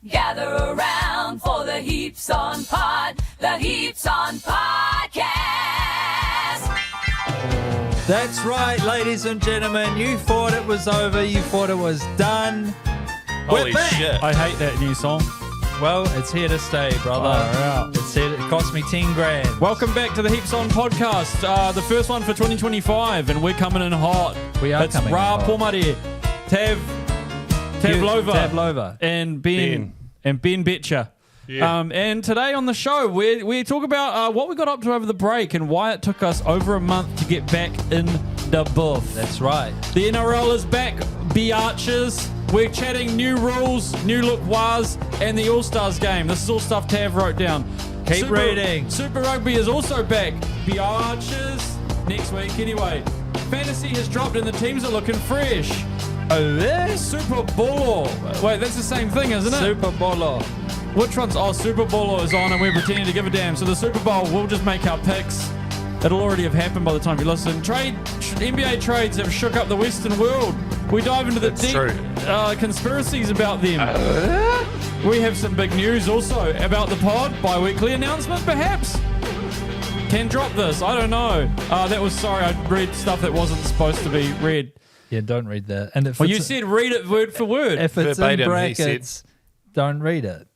Gather around for the Heaps on Pod, the Heaps on Podcast. That's right, ladies and gentlemen. You thought it was over. You thought it was done. Holy We're back. shit. I hate that new song. Well, it's here to stay, brother. Far out. It's here. It cost me 10 grand. Welcome back to the Heaps On podcast, the first one for 2025, and we're coming in hot. We are it's coming in Ra hot. Pomare, Tav Lova. and Ben Betcher. Yeah. And today on the show, we talk about what we got up to over the break and why it took us over a month to get back in the booth. That's right. The NRL is back, Biatches. We're chatting new rules, new look was, and the All-Stars game. This is all stuff Tav wrote down. Keep reading. Super Rugby is also back. Biatches next week anyway. Fantasy has dropped and the teams are looking fresh. Oh, yeah? SuperBowl. Wait, that's the same thing, isn't it? SuperBowl. Which one's? Oh, SuperBowl is on and we're pretending to give a damn. So the Super Bowl, we'll just make our picks. It'll already have happened by the time you listen. NBA trades have shook up the Western world. We dive into the deep conspiracies about them. We have some big news also about the pod. Bi-weekly announcement, perhaps. Can drop this. I don't know. Sorry, I read stuff that wasn't supposed to be read. Yeah, don't read that. And if Well, you it's- said read it word for word. if it's Verbatim, in he brackets, don't read it.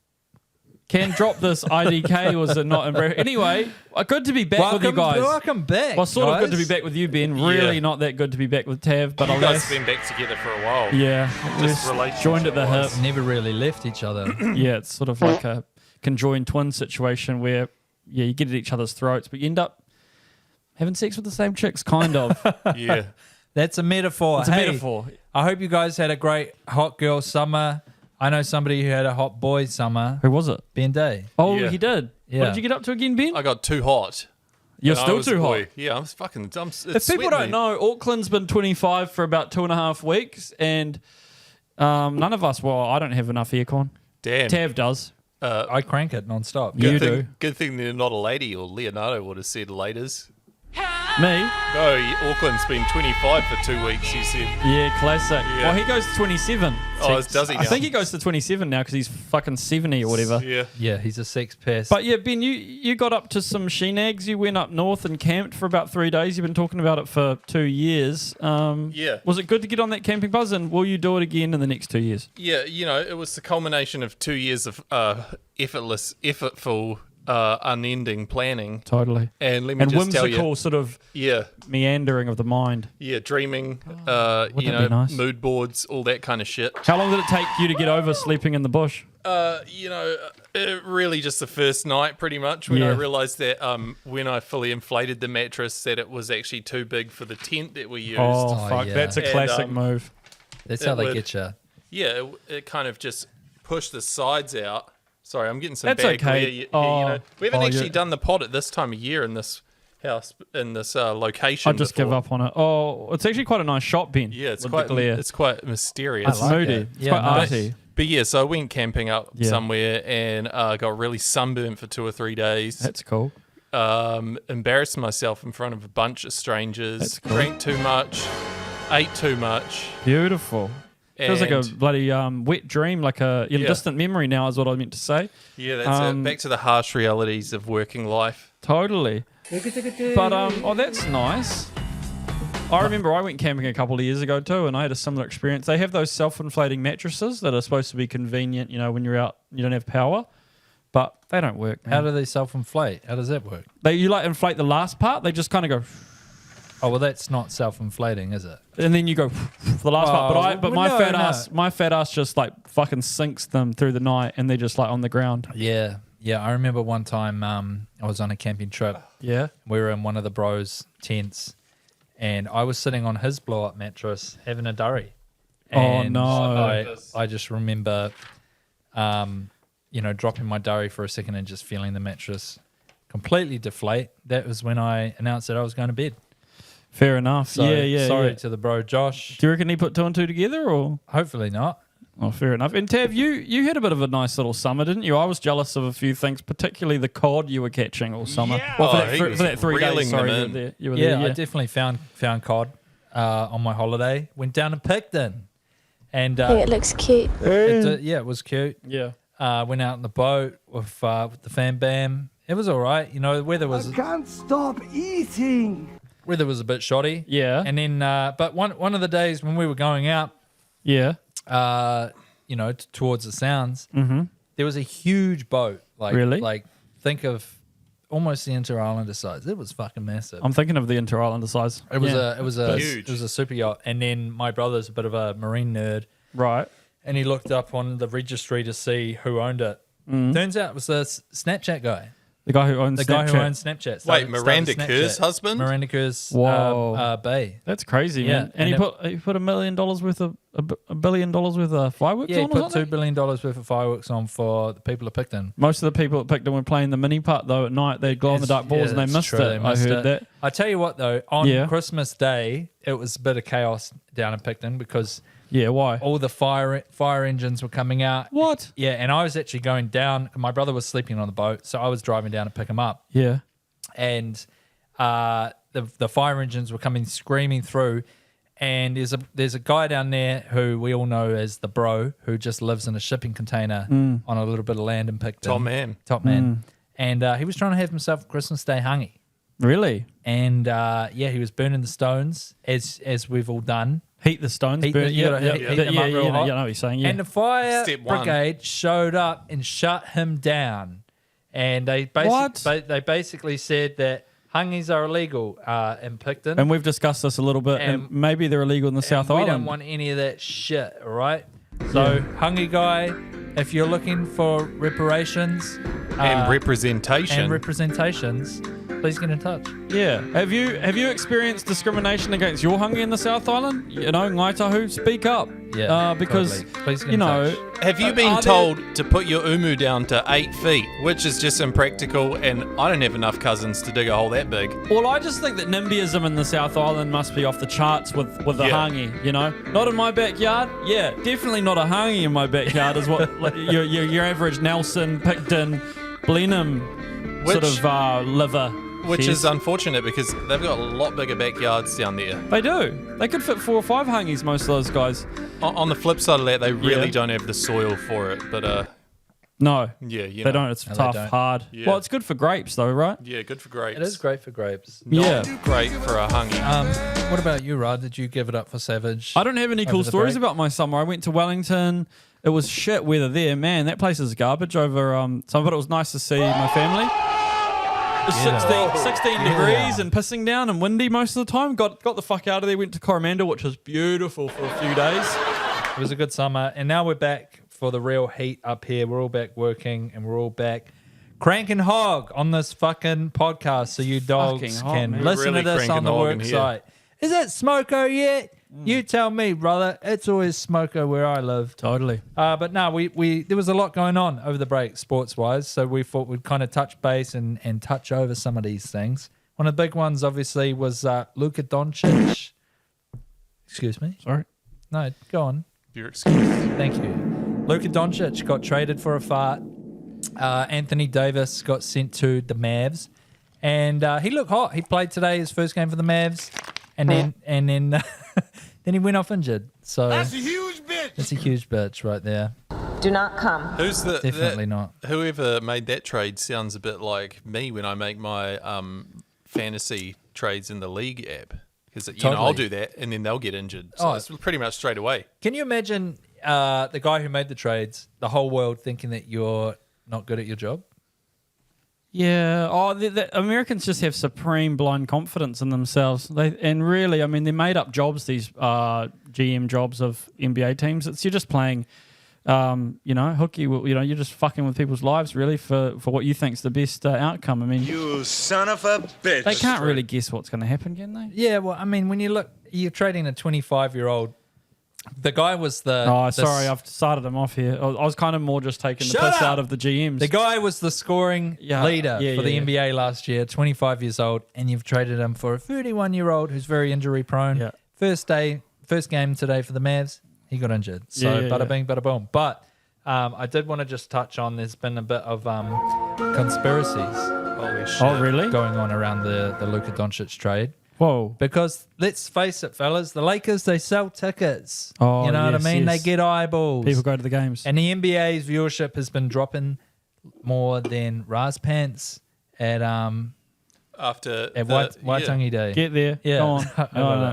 Can drop this IDK, was it not in brackets? Anyway, good to be back with you guys. Welcome back. Well, sort of good to guys. be back with you, Ben. Really Yeah. not that good to be back with Tav, but You guys alas, have been back together for a while. yeah, Just we're relationship joined at the hip. wise. Never really left each other. Yeah, it's sort of like a conjoined twin situation where, yeah, you get at each other's throats, but you end up having sex with the same chicks, kind of. Yeah. That's a metaphor. It's a Hey, metaphor. I hope you guys had a great hot girl summer. I know somebody who had a hot boy summer. Who was it? Ben Day. Oh, Yeah. he did. Yeah. What did you get up to again, Ben? I got too hot. You're And I still was a too hot. boy. Yeah, I'm fucking dumb. If people don't know, Auckland's been 25 for about 2.5 weeks, and none of us, well, I don't have enough aircon. Damn. Tav does. I crank it non-stop. You Good thing, do. Good thing they're not a lady, or Leonardo would have said laters. Me? No, Auckland's been 25 for 2 weeks, he said. Yeah, classic. Yeah. Well, he goes to 27. Oh, does he now? I think he goes to 27 now because he's fucking 70 or whatever. Yeah. Yeah, he's a sex pest. But yeah, Ben, you got up to some she-nags. You went up north and camped for about 3 days. You've been talking about it for 2 years. Yeah. Was it good to get on that camping buzz, and will you do it again in the next 2 years? Yeah, it was the culmination of 2 years of effortful, unending planning. Totally. And let me And just tell whimsical you. sort of Yeah. meandering of the mind. Yeah, dreaming, Wouldn't that be nice? mood boards, all that kind of shit. How long did it take you to get over sleeping in the bush? Really just the first night, pretty much, when I Yeah. realised that when I fully inflated the mattress, that it was actually too big for the tent that we used. Oh, Oh, fuck. yeah. That's a And, classic move. That's how it they would- get you. Yeah, it kind of just pushed the sides out. Sorry, I'm getting some That's bad okay. glare here, Oh. We haven't Oh, actually yeah. done the pod at this time of year in this house, in this location. I'll just give before. up on it. Oh, it's actually quite a nice shot, Ben. Yeah, it's with quite the glare. it's quite mysterious. It's moody. it. It's Yeah, quite nice. arty. But yeah, so I went camping up Yeah. somewhere and got really sunburned for 2 or 3 days. That's cool. Embarrassed myself in front of a bunch of strangers. That's cool. Drank too much, ate too much. Beautiful. Feels like a and- bloody wet dream, like a Yeah. distant memory now is what I meant to say. Yeah, that's it. Back to the harsh realities of working life. Totally. But, oh, that's nice. I remember I went camping a couple of years ago too, and I had a similar experience. They have those self-inflating mattresses that are supposed to be convenient, when you're out, you don't have power, but they don't work. How Man. do they self-inflate? How does that work? You inflate the last part, they just kind of go, Oh, well, that's not self-inflating, is it? and then you go for the last part. But well, my no, fat no. ass just like fucking sinks them through the night, and they're just like on the ground. Yeah. Yeah, I remember one time I was on a camping trip. Yeah. We were in one of the bros' tents, and I was sitting on his blow-up mattress having a durry. Oh, And no. I just remember, dropping my durry for a second and just feeling the mattress completely deflate. That was when I announced that I was going to bed. Fair enough. So yeah. sorry yeah. to the bro Josh. Do you reckon he put 2 and 2 together, or? Hopefully not. Oh, fair enough. And Tav, you had a bit of a nice little summer, didn't you? I was jealous of a few things, particularly the cod you were catching all summer. Yeah. Well, Oh, he was for that 3 days, reeling sorry, them you in. were there. You were Yeah, there, I definitely found cod on my holiday. Went down to Picton, and It looks cute. it was cute. Yeah. Went out in the boat with the fam bam. It was all right. You know, the weather was... I can't stop eating. Weather was a bit shoddy. Yeah. And then, but one of the days when we were going out, Yeah. you know, towards the Sounds, there was a huge boat. Like, Really? Like, think of almost the Inter-Islander size. It was fucking massive. I'm thinking of the Inter-Islander size. It was Huge. it was a super yacht. And then my brother's a bit of a marine nerd, Right. and he looked up on the registry to see who owned it. Turns out it was the Snapchat guy. The guy who owns The Snapchat. guy who owns Snapchat. Wait, Miranda started Kerr's Snapchat. husband? Miranda Kerr's Whoa. Bay. That's crazy, Yeah, man. And and he put $1 million worth of $1 billion worth of fireworks Yeah, he on. put or something? $2 billion worth of fireworks on for the people of Picton. Most of the people at Picton were playing the mini putt though at night. They'd glow in the dark balls and they it's missed true, it. they I missed heard it. that. I tell you what, though, on Yeah. Christmas Day, it was a bit of chaos down in Picton because Yeah, why? all the fire engines were coming out. What? Yeah, and I was actually going down. My brother was sleeping on the boat, so I was driving down to pick him up. Yeah. And the fire engines were coming screaming through. And there's a guy down there who we all know as the bro, who just lives in a shipping container on a little bit of land in Picton. Top man. And he was trying to have himself a Christmas Day hungy. Really? And he was burning the stones as we've all done. Heat the stones. Heat burn, the- you gotta heat them up real yeah, hot. I know what you're saying. Yeah. And the fire Step one. brigade showed up and shut him down. And they What? they basically said that hungies are illegal in Picton. And we've discussed this a little bit, and And- maybe they're illegal in the South we Island. don't want any of that shit, all right? So, hungry guy, if you're looking for reparations And representation. and representations, please get in touch. Yeah. Have you experienced discrimination against your hungy in the South Island? You know, Ngai Tahu, speak up. Yeah, because totally. Please get you in know, touch. Have you are been there- told to put your umu down to 8 feet, which is just impractical, and I don't have enough cousins to dig a hole that big. Well, I just think that NIMBYism in the South Island must be off the charts with the Yeah. hangi, you know? Not in my backyard? Yeah, definitely not a hangi in my backyard is what like, your average Nelson, Picton, Blenheim sort Which- of liver. Which says. is unfortunate because they've got a lot bigger backyards down there. They do. They could fit 4 or 5 hangis, most of those guys. On the flip side of that, they really Yeah. don't have the soil for it. But No, yeah, you they know. don't. It's No, they tough, don't. hard. Yeah. Well, it's good for grapes, though, right? Yeah, good for grapes. It is great for grapes. Yeah. Great for a hungy. What about you, Rod? Did you give it up for Savage? I don't have any cool over the stories break? about my summer. I went to Wellington. It was shit weather there. Man, that place is garbage over some of it. It was nice to see my family. It was 16 degrees and pissing down and windy most of the time. Got the fuck out of there. Went to Coromandel, which was beautiful for a few days. It was a good summer, and now we're back for the real heat up here. We're all back working, and we're all back cranking hog on this fucking podcast, so you dogs Fucking hot, can man. listen Really to this on cranking the hog in work here. site. Is it smoko yet? You tell me, brother. It's always smoko where I live. Totally. But no, we there was a lot going on over the break, sports wise. So we thought we'd kind of touch base and touch over some of these things. One of the big ones, obviously, was Luka Doncic. Excuse me. Sorry. No, go on. Your excuse. Thank you. Luka Doncic got traded for a fart. Anthony Davis got sent to the Mavs, and he looked hot. He played today, his first game for the Mavs, and then then he went off injured. So That's a huge bitch. that's a huge bitch right there. Do not come. Who's the Definitely not. Whoever made that trade sounds a bit like me when I make my fantasy trades in the league app. Because you know I'll Totally. do that and then they'll get injured. So Oh. it's pretty much straight away. Can you imagine the guy who made the trades, the whole world thinking that you're not good at your job? Yeah. Oh, the Americans just have supreme blind confidence in themselves. And really, I mean, they're made up jobs. These GM jobs of NBA teams. You're just playing, hooky. You're just fucking with people's lives, really, for what you think's the best outcome. I mean, You son of a bitch. they can't really guess what's going to happen, can they? Yeah, well, I mean, when you look, you're trading a 25-year-old. The guy was Oh, sorry, I've started them off here. I was kind of more just taking the Shut piss up! out of the GMs. The guy was the scoring leader for the yeah. NBA last year, 25 years old, and you've traded him for a 31-year-old who's very injury prone. Yeah. First game today for the Mavs, he got injured. So Yeah. bada bing, bada boom. But I did want to just touch on, there's been a bit of conspiracies Holy shit. Oh, really? going on around the Luka Doncic trade. Whoa. Because let's face it, fellas, the Lakers, they sell tickets. Oh, you know what I yes, mean? yes. They get eyeballs. People go to the games. And the NBA's viewership has been dropping more than Raz Pants at After Waitangi Day. Get there. Yeah, Go on.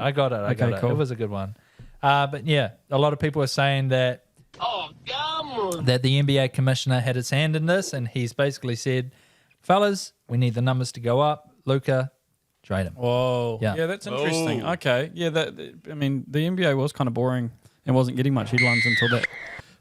I got it. Okay, cool. It was a good one. But yeah, a lot of people are saying that that the NBA commissioner had his hand in this, and he's basically said, "Fellas, we need the numbers to go up. Luka, trade him." Whoa. Yeah. Yeah, that's interesting. Oh. Okay. Yeah, I mean, the NBA was kind of boring and wasn't getting much headlines until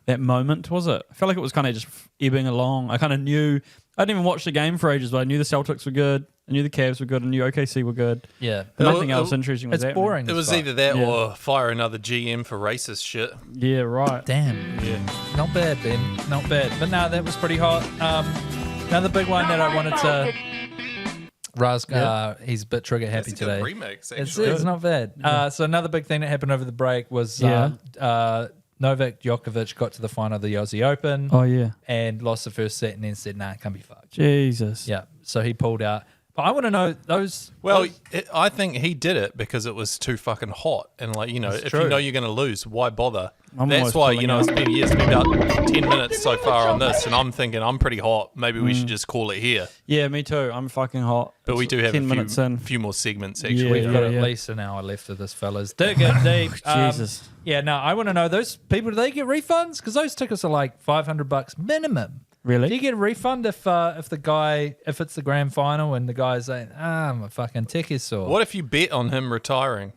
that moment, was it? I felt like it was kind of just ebbing along. I kind of knew, I didn't even watch the game for ages, but I knew the Celtics were good. I knew the Cavs were good. I knew OKC were good. Yeah, But nothing else interesting was it's happening. boring. It as was fuck. either that Yeah. or fire another GM for racist shit. Yeah, right. Damn. Yeah. Not bad, Ben. Not bad. But no, that was pretty hot. Another big one that I wanted to. Raz, he's a bit trigger happy That's a good today. remix, It's actually. not bad. So another big thing that happened over the break was Novak Djokovic got to the final of the Aussie Open Oh, yeah. and lost the first set and then said, "Nah, it can't be fucked." Jesus. Yeah, so he pulled out. But I want to know those. Well, I think he did it because it was too fucking hot. And, like, you know, if true. you know you're going to lose, why bother? I'm That's almost why, pulling you know, out. it's been about 10 minutes so far on this. And I'm thinking I'm pretty hot. Maybe we should just call it here. Yeah, me too. I'm fucking hot. But we do have 10 minutes a in. few more segments, Yeah, actually. We've got yeah, at yeah. least an hour left of this, fellas. Dig it deep. Jesus. Yeah, no, I want to know those people. Do they get refunds? Because those tickets are like $500 minimum. Really? Do you get a refund if it's the grand final and the guy's saying, my fucking tick is sore? What if you bet on him retiring?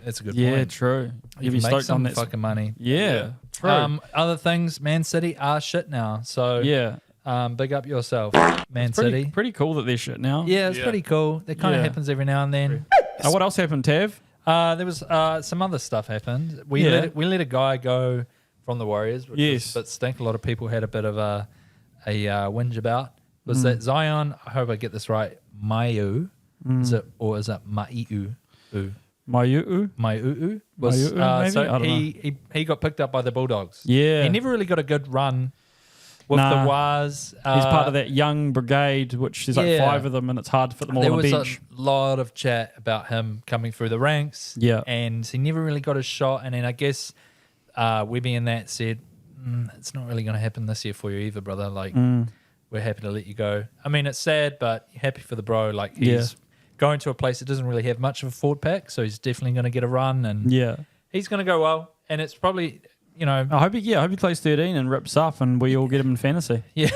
That's a good Yeah, point. true. You You'd be can make stoked some on that. fucking money. Yeah, true. Other things, Man City are shit now. So yeah. big up yourself, Man City. Pretty cool that they're shit now. Yeah, it's Yeah. pretty cool. That kind of Yeah. happens every now and then. What else happened, Tav? There was some other stuff happened. We Yeah. let a guy go from the Warriors, which Yes. was a bit stink. A lot of people had a bit of a whinge about. Was that Zion? I hope I get this right. Maiu, is it Maiu? Mayu'u? Maiu was Maiu'u, maybe? so I don't he got picked up by the Bulldogs. Yeah. he never really got a good run with Nah. the Waz. He's part of that young brigade, which is like yeah. 5 of them, and it's hard to fit them all There on a was bench. a lot of chat about him coming through the ranks. Yeah. And he never really got a shot. And then I guess Webby and that said, it's not really going to happen this year for you either, brother. Like, we're happy to let you go. I mean, it's sad, but happy for the bro. Like, he's going to a place that doesn't really have much of a forward pack, so he's definitely going to get a run. And Yeah. he's going to go well. And it's probably, you know, I hope he plays 13 and rips up, and we all get him in fantasy. yeah.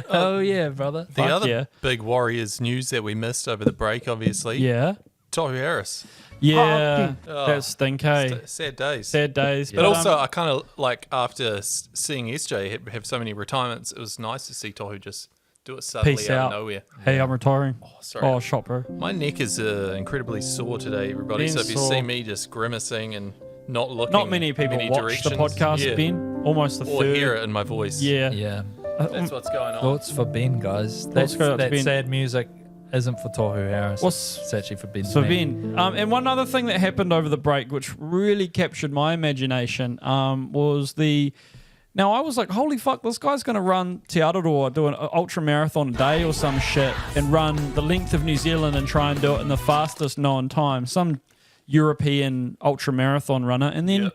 Oh, yeah, brother. The Fuck other yeah. big Warriors news that we missed over the break, obviously. Yeah. Tohu Harris. Yeah. Oh. That's stink, hey. Sad days. Sad days. But also, I kind of like after seeing SJ have so many retirements, it was nice to see Tohu just do it suddenly Peace out out. of nowhere. Hey, I'm retiring. Sorry. Oh, shot, bro. My neck is incredibly sore today, everybody. Being So if you sore. see me just grimacing and not looking, Not many people any watch the directions, podcast, yeah. Ben. Almost the or third. hear it in my voice. Yeah. Yeah. That's what's going on. Thoughts for Ben, guys. That's, go out to that Ben. sad music isn't for Tohu Harris. It's actually for Ben. So Ben, and one other thing that happened over the break, which really captured my imagination, was the. Now I was like, holy fuck, this guy's going to run Te Araroa, do an ultra marathon a day or some shit, and run the length of New Zealand and try and do it in the fastest known time. Some European ultra marathon runner, and then. Yeah.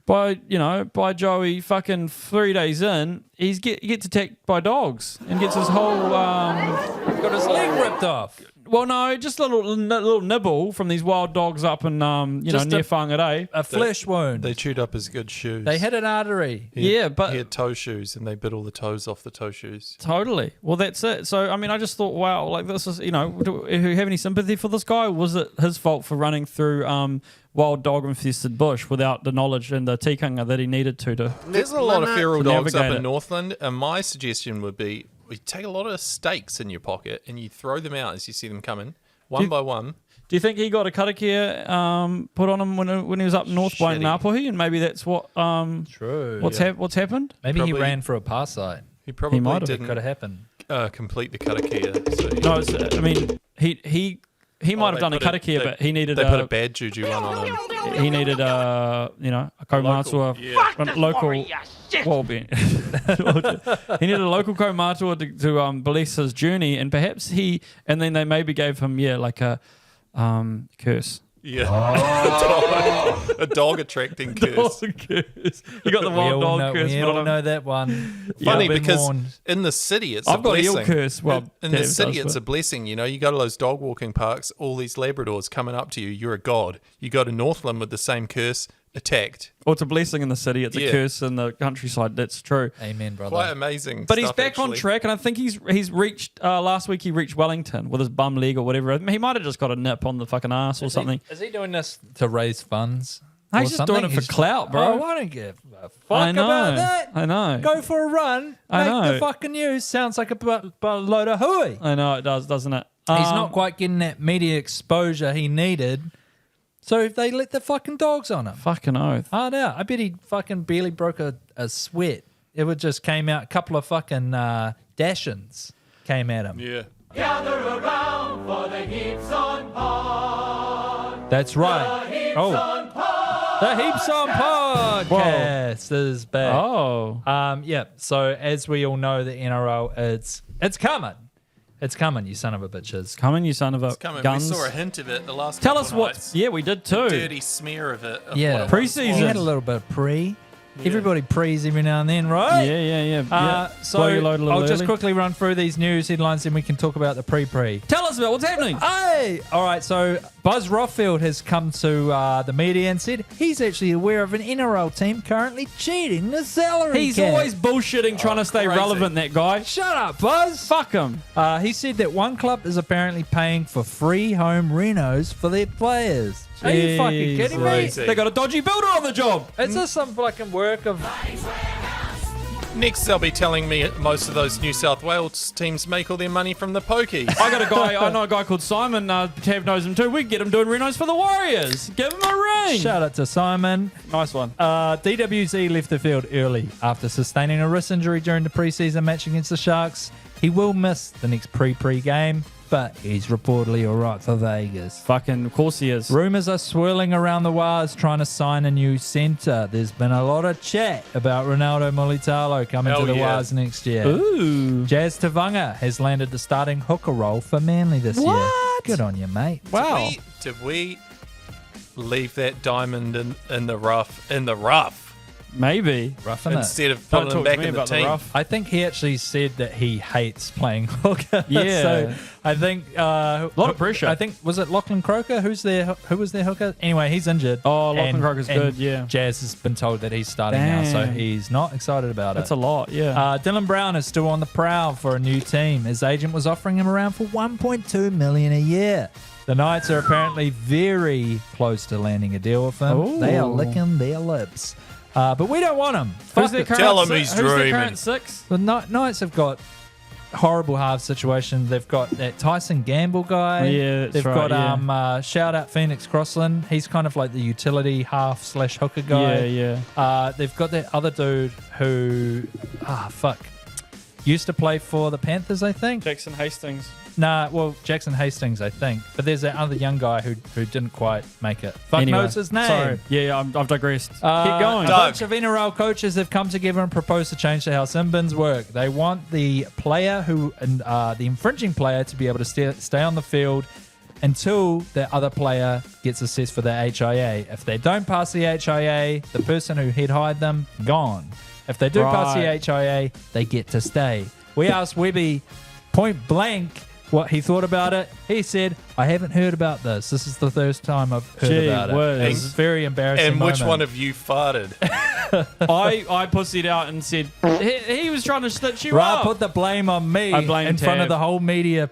By Joey, fucking 3 days in, he gets attacked by dogs and gets his whole got his leg ripped off. well, no, just a little nibble from these wild dogs up in Just near a- Whangarei. A flesh wound. They chewed up his good shoes. They hit an artery. Yeah, but he had toe shoes, and they bit all the toes off the toe shoes. totally. Well, that's it. So, I mean, I just thought, wow, like this is, do you have any sympathy for this guy? Or was it his fault for running through wild dog infested bush without the knowledge and the tikanga that he needed to? There's a lot of feral To dogs up navigate in it. Northland, and my suggestion would be you take a lot of steaks in your pocket and you throw them out as you see them coming, one by one. Do you think he got a karakia put on him when he was up north by Shitty. Ngapuhi, and maybe that's what True. what's happened? Maybe he Probably- ran for a pass site. He probably might have. Could have didn't happened. complete the karakia. So No, I mean he might have they done a put a- karakia, they- but he needed they put a bad juju one on him. he needed a komatua local. Well, Ben, he needed a local komatua to police his journey, and perhaps and then they maybe gave him like a Curse. Yeah. A dog attracting curse. Dog curse. You got the We wild all dog curse. we but all I'm- know that one. Funny You've been because warned. in the city it's I've a got blessing. eel curse. Well, in the Kev city does, it's but- a blessing. You know, you go to those dog walking parks, all these Labradors coming up to you. You're a god. You go to Northland with the same curse, attacked. Well, it's a blessing in the city. It's Yeah. a curse in the countryside. That's true. Amen, brother. Quite amazing. But he's stuff, back on actually. track, and I think he's reached last week. He reached Wellington with his bum leg or whatever. He might have just got a nip on the fucking ass or something. Is he doing this to raise funds? No, or he's just something? doing it for He's- clout, bro. Oh, I don't give a fuck I know. about that. I know. Go for a run. I Make know. the fucking news. Sounds like a load of hooey. I know it does, doesn't it? He's not quite getting that media exposure he needed. So if they let the fucking dogs on him. Fucking oath. Oh, no. I bet he fucking barely broke a sweat. It would just came out. A couple of fucking dashins came at him. Yeah. That's right. The Heaps on podcast is back. Oh. Yeah. So as we all know, the NRL, it's coming. It's coming, you son of a bitches. Coming, you son of a Coming. guns. We saw a hint of it the last Tell couple us what. nights. Yeah, we did too. Dirty smear of it. Of Yeah. what it Pre-season. was. We had a little bit of pre. Everybody prees every now and then, right? Yeah. So Blow your load a little I'll just early. quickly run through these news headlines, then we can talk about the pre-pre. Tell us about what's happening. Hey! All right, so Buzz Rothfield has come to the media and said he's actually aware of an NRL team currently cheating the salary He's cap. always bullshitting, trying to stay crazy. relevant, that guy. Shut up, Buzz! Fuck him. He said that one club is apparently paying for free home renos for their players. Are you fucking kidding me? Crazy. They got a dodgy builder on the job. Is this some fucking work of... Next, they'll be telling me most of those New South Wales teams make all their money from the pokies. I know a guy called Simon. Tav knows him too. We can get him doing renos for the Warriors. Give him a ring. Shout out to Simon. Nice one. DWZ left the field early after sustaining a wrist injury during the preseason match against the Sharks. He will miss the next pre game, but he's reportedly all right for Vegas. Fucking, of course he is. Rumours are swirling around the wires trying to sign a new centre. There's been a lot of chat about Ronaldo Mulitalo coming Hell to the yeah. wires next year. Ooh. Jazz Tavanga has landed the starting hooker role for Manly this year. What? Good on you, mate. Wow. Did we leave that diamond in the rough Maybe. Roughing it. instead of Don't putting him talk to back me in the about the team? rough. I think he actually said that he hates playing hooker. Yeah. So I think a Lot of pressure. I think was it Lachlan Croker? Who was their hooker? Anyway, he's injured. Oh, Lachlan And- Croker's and good, yeah. Jazz has been told that he's starting now, so Dang. he's not excited about That's it. a lot, yeah. Dylan Brown is still on the prowl for a new team. His agent was offering him around for $1.2 million a year. The Knights are apparently very close to landing a deal with him. Ooh. They are licking their lips. But we don't want him. Who's Fuck their it. current Tell him six? he's Who's their dreaming. current six? The Knights have got horrible half situation. They've got that Tyson Gamble guy. Yeah, that's They've right, got shout out Phoenix Crossland. He's kind of like the utility half / hooker guy. Yeah. They've got that other dude who used to play for the Panthers, I think. Jackson Hastings. Jackson Hastings, I think. But there's that other young guy who didn't quite make it. Fuck Anyway, knows his name. Sorry. Yeah, I've digressed. Keep going. A bunch of NRL coaches have come together and proposed to change how sin bins work. They want the player the infringing player to be able to stay on the field until the other player gets assessed for their HIA. If they don't pass the HIA, the person who head hired them, gone. If they do pass the Right. HIA, they get to stay. We asked Webby point blank what he thought about it. He said, I haven't heard about this. This is the first time I've heard Gee about whiz. it. It's a very embarrassing And which moment. one of you farted? I pussied out and said he was trying to stitch you Ra up. put the blame on me I blame in front of Tav. the whole media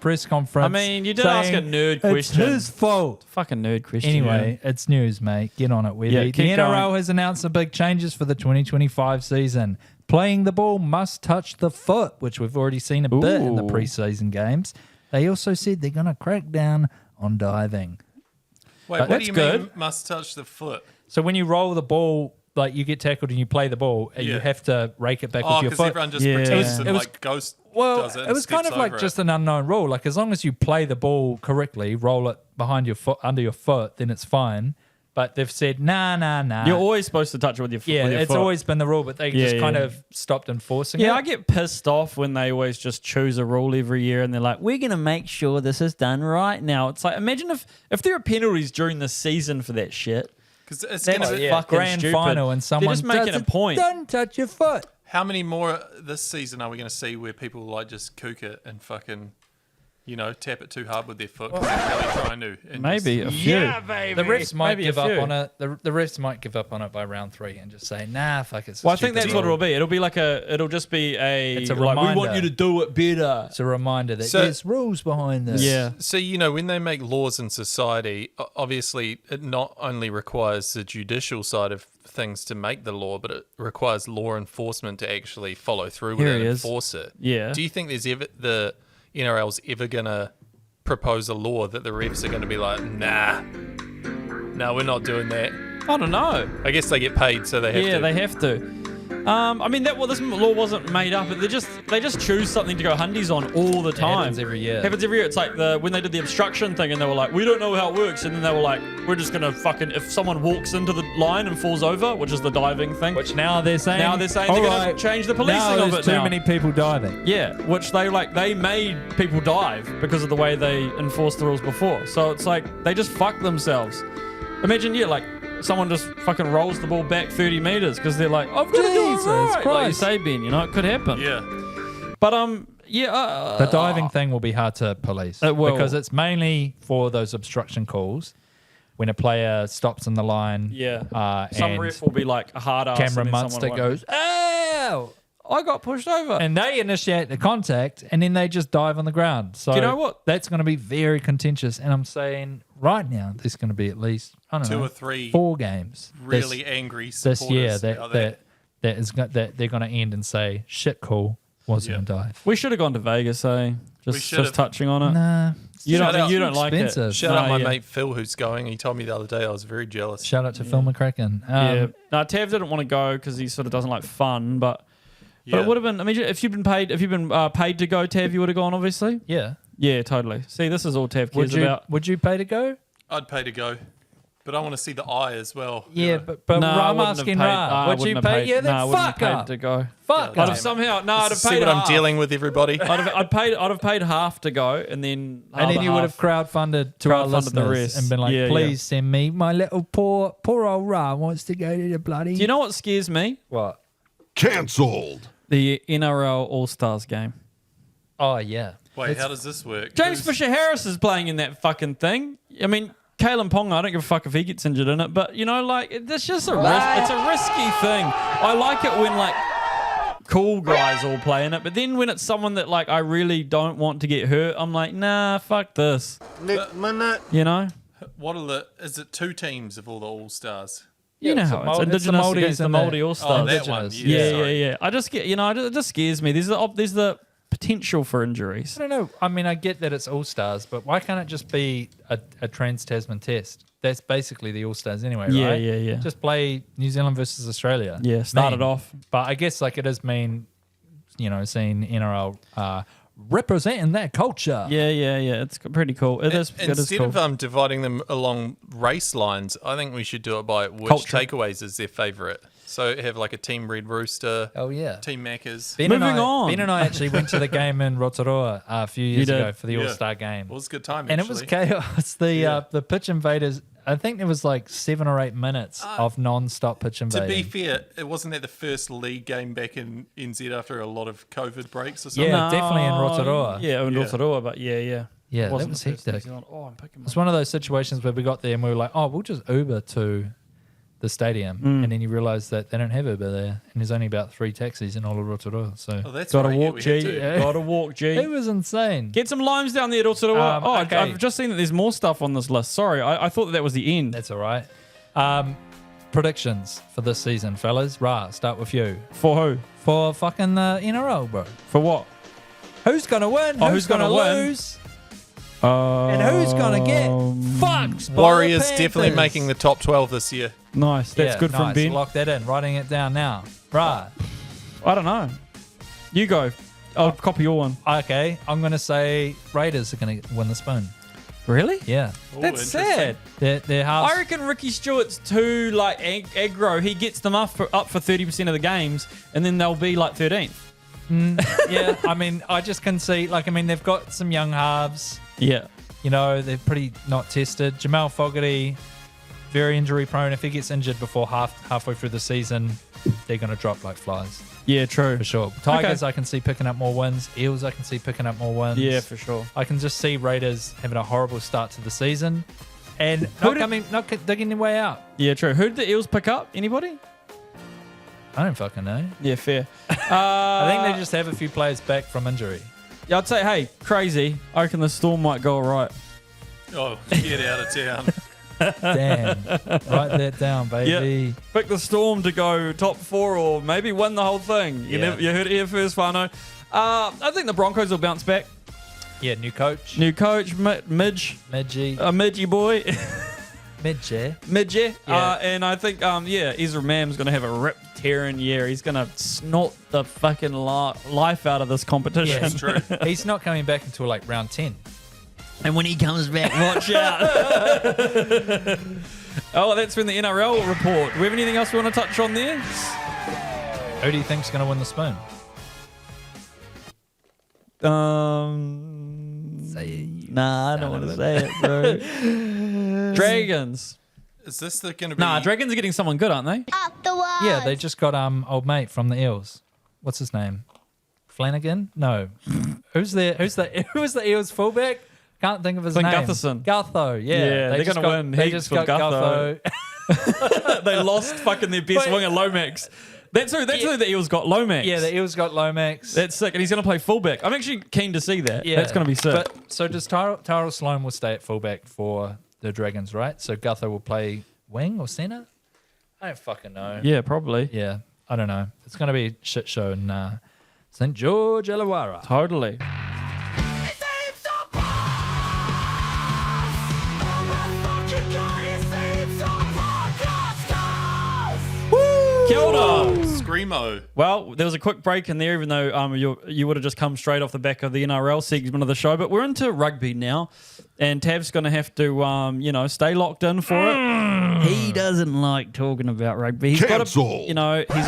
press conference. I mean, you did ask a saying nerd it's question. his fault. Fucking nerd question. Anyway, it's news, mate. Get on it, Webby. Yeah, the keep NRL going. has announced some big changes for the 2025 season. Playing the ball must touch the foot, which we've already seen a bit in the Ooh. preseason games. They also said they're going to crack down on diving. Wait, what That's do you good. mean must touch the foot? So when you roll the ball, like you get tackled and you play the ball, you Yeah. have to rake it back Oh, with your because foot. everyone just Yeah. pretends It and was- like ghost Well, does it. it was kind of like just an unknown rule. Like as long as you play the ball correctly, roll it behind your foot, under your foot, then it's fine. But they've said, nah. You're always supposed to touch it with your foot. Yeah, with your it's foot. always been the rule, but they just kind of stopped enforcing it. Yeah, I get pissed off when they always just choose a rule every year and they're like, we're going to make sure this is done right now. It's like, imagine if there are penalties during the season for that shit. Because it's That's gonna be fucking grand stupid. final and someone They're just making a point. Don't touch your foot. How many more this season are we going to see where people like just kook it and fucking, tap it too hard with their foot because they're really trying to? And Maybe a few. The refs might Maybe a give up few. on it. The refs might give up on it by round 3 and just say, nah, fuck it. Well, I think that's what it'll be. It'll just be It's a like, we want reminder. you to do it better. It's a reminder that So- there's rules behind this. Yeah. So, when they make laws in society, obviously it not only requires the judicial side of things to make the law, but it requires law enforcement to actually follow through with Here it he and is. enforce it. Yeah. Do you think the NRL's ever going to propose a law that the refs are going to be like, nah, no, we're not doing that? I don't know. I guess they get paid, so they have to. Yeah, they have to. I mean, this law wasn't made up. They just choose something to go hundies on all the time. happens every year. Happens every year. It's like when they did the obstruction thing, and they were like, "We don't know how it works," and then they were like, "We're just gonna fucking if someone walks into the line and falls over, which is the diving thing, Which now they're saying, they're all gonna right, change the policing now of there's it too now." many people diving. Yeah, which they made people dive because of the way they enforced the rules before. So it's like they just fuck themselves. Imagine, like someone just fucking rolls the ball back 30 meters because they're like, I've got to do it Jesus right. Like you Christ. say, Ben, it could happen. Yeah. But The diving thing will be hard to police It will. because it's mainly for those obstruction calls when a player stops in the line. Some and ref will be like a hard ass. Cameron and then Munster someone goes, ow! I got pushed over. And they initiate the contact and then they just dive on the ground. So Do you know what? That's going to be very contentious. And I'm saying right now, there's going to be at least, I don't 2 know, or 3 4 games really angry this year supporters out there. that they're going to end and say, shit, cool, wasn't a dive. We should have gone to Vegas, Just should've. touching on it. Nah. You Shout out. don't like it. Expensive. Shout out No, my yeah. mate Phil who's going. He told me the other day. I was very jealous. Shout out to Phil McCracken. Yeah. No, Tav didn't want to go because he sort of doesn't like fun, but Yeah. it would have been. I mean, if you've been paid to go, Tav, you would have gone, obviously. Yeah. Yeah, totally. See, this is all Tav cares about. Would you pay to go? I'd pay to go, but I want to see the eye as well. Yeah, but No, I I'm wouldn't have asking paid. Ra, would you wouldn't have pay? paid- Yeah, no, then I wouldn't fuck have paid up. to go. Fuck Yeah, I'd up. have somehow I'd have See paid what I'm half. dealing with, everybody. I'd have paid half to go, and then And then you would have crowdfunded to our Crowdfunded listeners the rest. and been like, Yeah, please send me my little poor old Ra wants to go to the bloody. Do you know what scares me? what? Cancelled. The NRL All Stars game. Oh yeah. Wait, how does this work? James Who's- Fisher Harris is playing in that fucking thing. I mean, Kalen Ponga, I don't give a fuck if he gets injured in it, but it's just a risk. It's a risky thing. I like it when cool guys all play in it, but then when it's someone that I really don't want to get hurt, I'm like, nah, fuck this. What are is it 2 teams of all the All Stars? You know it's how the it's Māori- Indigenous Māoris against the and the- Māori All Oh, Stars. that one. Indigenous. Yeah, yeah, sorry. yeah. I just get, it just scares me. There's the potential for injuries. I don't know. I mean, I get that it's All Stars, but why can't it just be a Trans-Tasman test? That's basically the All Stars anyway, Yeah, right? yeah. Just play New Zealand versus Australia. Yeah, start it off. But I guess it is mean, seeing NRL representing that culture. Yeah. It's pretty cool. It is Instead cool. of dividing them along race lines, I think we should do it by which Culture. takeaways is their favourite. So have a Team Red Rooster, Oh yeah. Team Macca's. Ben Moving on. Ben and I actually went to the game in Rotorua a few years did? ago for the Yeah. All-Star game. It was a good time, And actually. it was chaos. The pitch invaders, I think there was 7 or 8 minutes of non-stop pitch To invading. be fair, it wasn't that the first league game back in NZ after a lot of COVID breaks or something. Yeah, definitely in Rotorua. Yeah, in Yeah. Rotorua, but yeah. Yeah, that Wasn't was the first hectic. New Zealand. Oh, I'm picking It's one of those situations where we got there and we were like, oh, we'll just Uber to the stadium. And then you realise that they don't have Uber there. And there's only about 3 taxis in all of Rotorua. So Oh, that's Gotta right. yeah, walk, we G. had to. Yeah. Gotta walk, G. it was insane. Get some limes down there, Rotorua. Okay. I've just seen that there's more stuff on this list. Sorry, I thought that was the end. That's all right. Predictions for this season, fellas. Ra, start with you. For who? For fucking the NRL, bro. For what? Who's going to win? Oh, who's who's going to gonna win? lose? And who's going to get fucked by Warriors the definitely Panthers? making the top 12 this year. Nice. That's Yeah, good from nice. Ben. Lock that in. Writing it down now. Right. I don't know. You go. I'll copy your one. Okay. I'm going to say Raiders are going to win the spoon. Really? Yeah. That's sad. Their halves. I reckon Ricky Stewart's too like aggro. He gets them up for 30% of the games, and then they'll be like 13th. Yeah, I mean, I just can see, like, I mean, they've got some young halves. Yeah. You know, they're pretty not tested. Jamal Fogarty, very injury prone. If he gets injured before halfway through the season, they're going to drop like flies. Yeah, true. For sure. Tigers, I can see picking up more wins. Eels, I can see picking up more wins. Yeah, for sure. I can just see Raiders having a horrible start to the season and not digging their way out. Yeah, true. Who did the Eels pick up? Anybody? I don't fucking know. Yeah, fair. I think they just have a few players back from injury. Yeah, I'd say, hey, crazy. I reckon the Storm might go all right. Oh, get out of town. Damn. Write that down, baby. Yeah. Pick the Storm to go top 4 or maybe win the whole thing. You heard it here first, Whānau. I think the Broncos will bounce back. Yeah, new coach. Midge. Midgie. A Midgie boy. Midgie. Yeah. And I think, Ezra Mam's going to have a rip-tearing year. He's going to snort the fucking life out of this competition. Yeah, that's true. He's not coming back until like round 10. And when he comes back, watch out. Oh, that's from the NRL report. Do we have anything else we want to touch on there? Who do you think's going to win the spoon? Nah, I don't want to say it, bro. Dragons. Is this going to be... Nah, Dragons are getting someone good, aren't they? Yeah, they just got old mate from the Eels. What's his name? Flanagan? No. Who's the Eels fullback? Can't think of his name. Gutherson. Gutho, yeah. They're going to win. They Heaps just with got Gutho. They lost fucking their best winger, Lomax. That's who the Eels got, Lomax. Yeah, the Eels got Lomax. That's sick, and he's going to play fullback. I'm actually keen to see that. Yeah, that's going to be sick. But, so does Tyrell Sloan will stay at fullback for the Dragons, right? So Gutho will play wing or centre? I don't fucking know. Yeah, probably. Yeah, I don't know. It's going to be a shit show in St. George, Illawarra. Totally. Kia ora. Screamo. Well, there was a quick break in there, even though you would have just come straight off the back of the NRL segment of the show. But we're into rugby now, and Tav's going to have to, stay locked in for it. He doesn't like talking about rugby. He's Cancelled. He's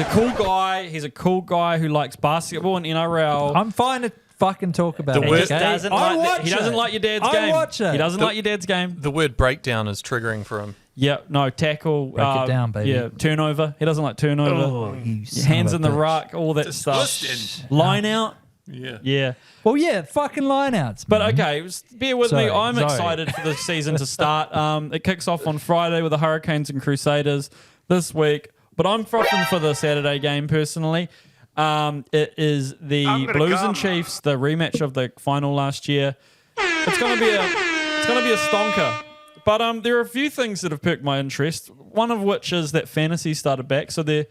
a cool guy. He's a cool guy who likes basketball and NRL. I'm fine to fucking talk about The it. worst okay? Doesn't like he doesn't like your dad's game. I watch it. He doesn't like your dad's game. The word breakdown is triggering for him. Yeah, no, tackle. Break it down, baby. Yeah, turnover. He doesn't like turnover. Oh, you Your son hands of in a the bitch. ruck, all that Disgusting. stuff. Line out. Yeah. Yeah. Well, yeah, fucking lineouts. But okay, bear with me. I'm Sorry. excited for the season to start. It kicks off on Friday with the Hurricanes and Crusaders this week. But I'm frothing for the Saturday game personally. It is the Blues and Chiefs, the rematch of the final last year. It's gonna be a stonker. But there are a few things that have piqued my interest. One of which is that fantasy started back, so they're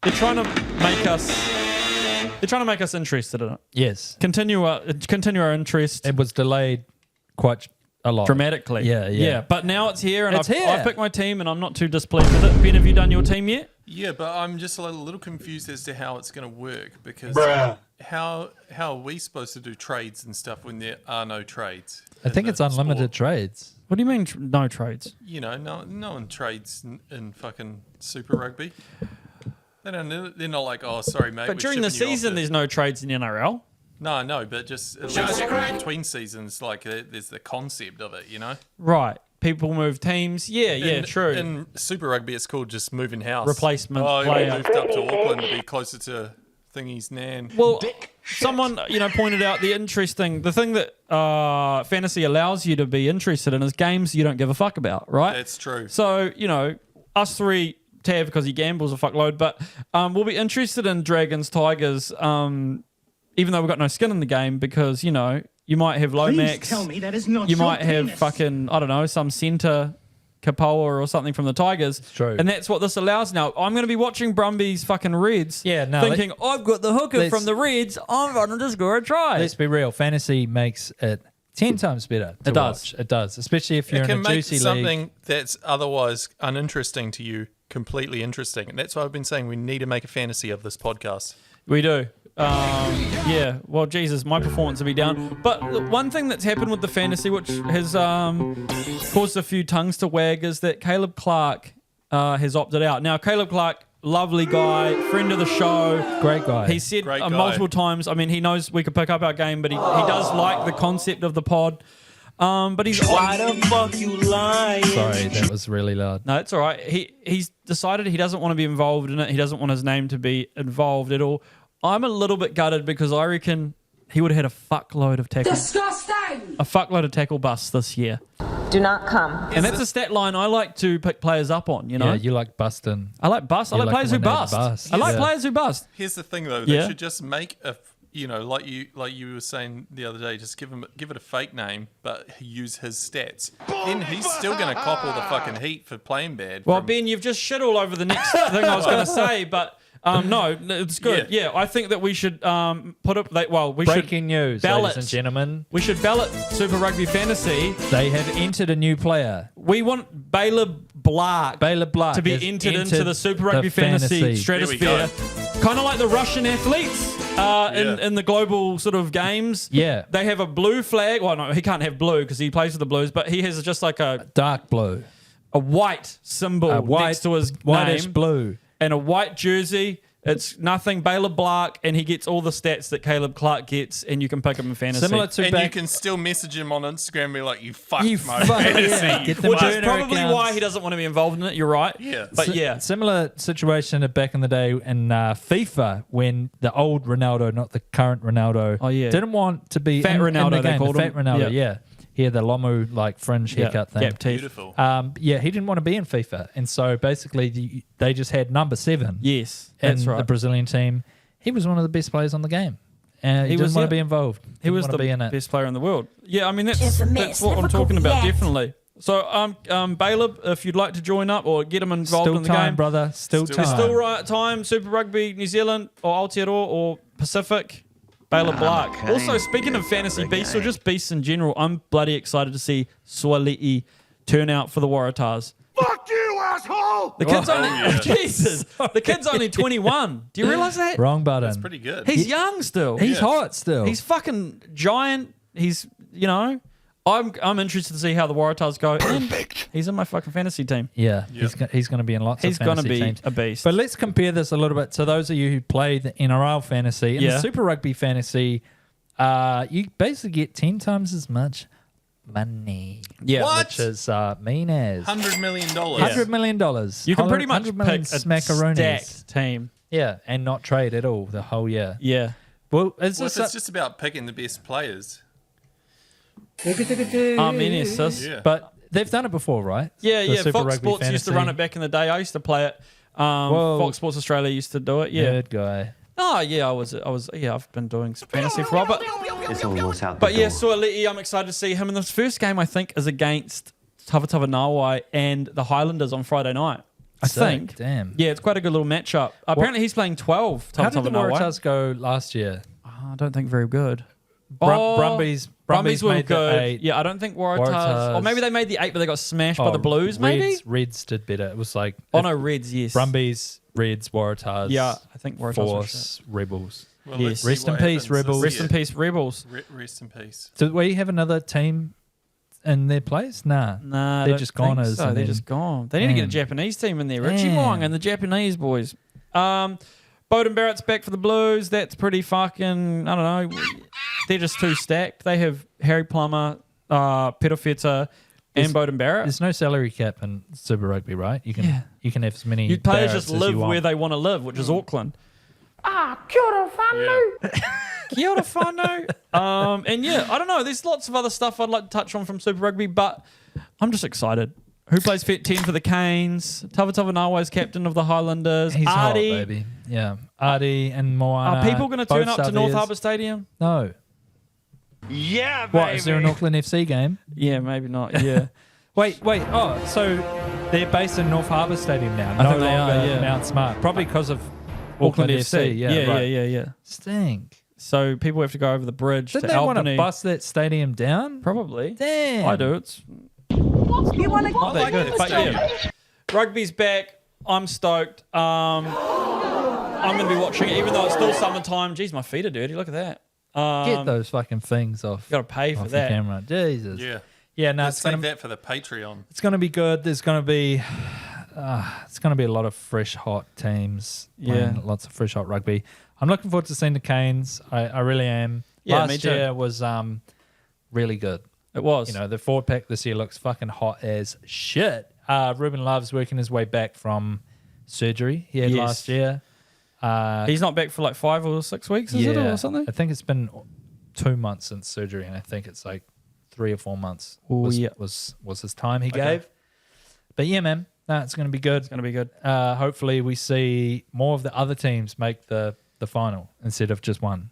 trying to make us interested in it. Yes. Continue our interest. It was delayed quite a lot. Dramatically. Yeah. But now it's here, and It's here. I've picked my team, and I'm not too displeased with it. Ben, have you done your team yet? Yeah, but I'm just a little confused as to how it's going to work because how are we supposed to do trades and stuff when there are no trades? I think in it's the unlimited sport? trades. What do you mean no trades? You know, no one trades in fucking Super Rugby. They're not like, oh, sorry, mate. But we're during the shipping you off season, to-" there's no trades in NRL. No, but just at least between seasons, like there's the concept of it, you know? Right. People move teams. Yeah, true. In Super Rugby, it's called just moving house. Replacement Oh, player. we moved up to Auckland to be closer to Thingy's nan. Well, someone pointed out the thing that fantasy allows you to be interested in is games you don't give a fuck about, right? That's true. So, us three, Tav, because he gambles a fuckload, but we'll be interested in Dragons, Tigers, even though we've got no skin in the game because, you might have Lomax. Please tell me that is not You your might have penis. fucking, I don't know, some centre Kapoa or something from the Tigers. It's true. And that's what this allows now. I'm going to be watching Brumbies fucking Reds. Yeah, no, thinking, I've got the hooker from the Reds. I'm going to score a try. Let's be real. Fantasy makes it 10 times better. To It does. watch. It does. Especially if you're It in can a make juicy something league. that's otherwise uninteresting to you completely interesting. And that's why I've been saying we need to make a fantasy of this podcast. We do. Yeah, well, Jesus, my performance will be down. But one thing that's happened with the fantasy, which has caused a few tongues to wag, is that Caleb Clark has opted out. Now, Caleb Clark, lovely guy, friend of the show. Great guy. He said Great guy. multiple times, I mean, he knows we could pick up our game, but he does like the concept of the pod. But he's... Why the fuck you lying? Sorry, that was really loud. No, it's all right. He's decided he doesn't want to be involved in it. He doesn't want his name to be involved at all. I'm a little bit gutted because I reckon he would have had a fuckload of tackle. Disgusting! A fuckload of tackle busts this year. Do not come. And that's a stat line I like to pick players up on, you know? Yeah, you like busting. I like bust. I You like like players the who one that bust. bust. I like Yeah. players who bust. Here's the thing, though. Yeah. They should just make a, like you were saying the other day, just give it a fake name, but use his stats. Then he's still going to cop all the fucking heat for playing bad. Well, from- Ben, you've just shit all over the next thing I was going to say, but no, it's good. Yeah, I think that we should put up. We should Breaking news, ballot. ladies and gentlemen. We should ballot Super Rugby Fantasy. They have entered a new player. We want Baylor Black To be entered into the Super Rugby Fantasy stratosphere. Kind of like the Russian athletes in the global sort of games. Yeah. They have a blue flag. Well, no, he can't have blue because he plays for the Blues, but he has just like a Dark blue. white symbol next to his Whitish name. blue. And a white jersey. It's nothing Baylor Black, and he gets all the stats that Caleb Clark gets, and you can pick him in fantasy. Similar to and back, you can still message him on Instagram and be like, you fucked You my fuck- fantasy. yeah, get the which is burner probably accounts. why he doesn't want to be involved in it. You're right. Yeah. But yeah. Similar situation to back in the day in FIFA when the old Ronaldo, not the current Ronaldo, didn't want to be Fat in Ronaldo, the they game. called The fat him. Ronaldo, Yeah. yeah. He had the Lomu like fringe haircut thing. Gap teeth. Beautiful. Yeah, he didn't want to be in FIFA, and so basically they just had number 7. Yes, in that's right. the Brazilian team. He was one of the best players on the game, and he didn't want to be involved. He was the be in it. best player in the world. Yeah, I mean It's that's a mess. what I'm Never talking could about. react. Definitely. So, Baylor, if you'd like to join up or get him involved Still in the time, game, brother. Still Still time. It's still right time. Super Rugby New Zealand or Aotearoa or Pacific. Baylor Black. Also, speaking of fantasy beasts or just beasts in general, I'm bloody excited to see Suali'i turn out for the Waratahs. Fuck you, asshole! The kid's only Jesus. The kid's only 21. Do you realize that? Wrong button. That's pretty good. He's young still. He's hot still. He's fucking giant. He's I'm interested to see how the Waratahs go. Perfect. He's in my fucking fantasy team. Yeah, he's going to be in lots He's of going to fantasy be teams. a beast. But let's compare this a little bit to those of you who play the NRL fantasy. In the Super Rugby fantasy, you basically get 10 times as much money. Yeah. What? Which is mean as $100 million. $100 million. You can pretty much 100 million pick a smackaroonies. stacked team. Yeah, and not trade at all the whole year. Yeah. Well, Well, if it's just about picking the best players. Many assists. Yeah. but they've done it before, right? Yeah, The yeah. Super Fox Rugby Sports used to fantasy. run it back in the day. I used to play it. Whoa. Fox Sports Australia used to do it. Yeah. Nerd guy. Oh, yeah. I've been doing fantasy for a while. It's almost out the But yeah, door. Suali'i, I'm excited to see him in this first game. I think is against Tawatawa Nawai and the Highlanders on Friday night. I Sick, think. damn. Yeah, it's quite a good little matchup. Apparently, he's playing 12. How did Tawatawa the Nawai. Waratahs go last year? I don't think very good. Brumbies were made the good. 8. Yeah, I don't think Waratahs. Waratahs. Or maybe they made the 8, but they got smashed by the Blues. Maybe. Reds did better. It was like Oh no, Reds. Yes. Brumbies, Reds, Waratahs. Yeah, I think Waratahs. were shit. Force, Rebels. Well, Yes. let's see Rest in what peace, happens Rebels. this Rest in year. peace, Rebels. Rest in peace. Do we have another team in their place? Nah. Nah, I They're don't just think goners. so. and They're then- just gone. They need to get a Damn. Japanese team in there. Richie Damn. Wong and the Japanese boys. Bowden Barrett's back for the Blues. That's pretty fucking. I don't know. They're just too stacked. They have Harry Plummer, Pedofeta, and Bowden Barrett. There's no salary cap in Super Rugby, right? You can have as many. Your players Barretts just as live you want. where they want to live, which is Auckland. Yeah. Kia ora whānau. And yeah, I don't know. There's lots of other stuff I'd like to touch on from Super Rugby, but I'm just excited. Who plays 10 for the Canes? Tawatawa Nawai's captain of the Highlanders. He's hot, Artie. baby. Yeah, Artie and Moana. Are people going to turn both up to North Saviors. Harbour Stadium? No. Yeah, baby. What, is there an Auckland FC game? Yeah, maybe not. Yeah. Wait. Oh, so they're based in North Harbour Stadium now. I think they are, longer yeah. Mount Smart. Probably because of Auckland FC. Yeah, right. yeah. Stink. So people have to go over the bridge Didn't to they want Albany. to bust that stadium down? Probably. Damn. I do. It's not that good. But yeah, rugby's back. I'm stoked. I'm going to be watching it, even though it's still summertime. Jeez, my feet are dirty. Look at that. Get those fucking things off. Got to pay for off that. the camera. Jesus. Yeah. Yeah, no, Let's it's save gonna, that for the Patreon. it's going to be good. There's going to be a lot of fresh, hot teams. Yeah. Lots of fresh, hot rugby. I'm looking forward to seeing the Canes. I really am. Yeah, me Last too. year was really good. It was. You know, the forward pack this year looks fucking hot as shit. Ruben Love's working his way back from surgery he had Yes. last year. He's not back for like 5 or 6 weeks, is it, or something? I think it's been 2 months since surgery, and I think it's like 3 or 4 months was his time he gave. But yeah, man, no, it's going to be good. It's going to be good. Hopefully we see more of the other teams make the final instead of just one.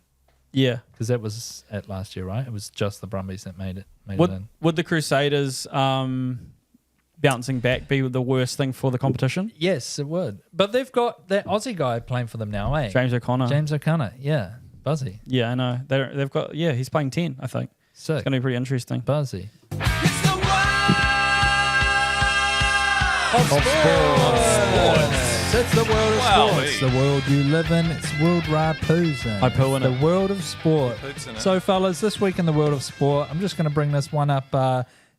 Yeah. Because that was at last year, right? It was just the Brumbies that made it in. Would the Crusaders bouncing back be the worst thing for the competition? Yes, it would. But they've got that Aussie guy playing for them now, eh? James O'Connor. James O'Connor, yeah. Buzzy. Yeah, I know. They've got, he's playing 10, I think. Sick. It's going to be pretty interesting. Buzzy. It's the world of sport. It's the world you live in. It's world Rapoozin. I poo in the it. world of sport. So, fellas, this week in the world of sport, I'm just going to bring this one up.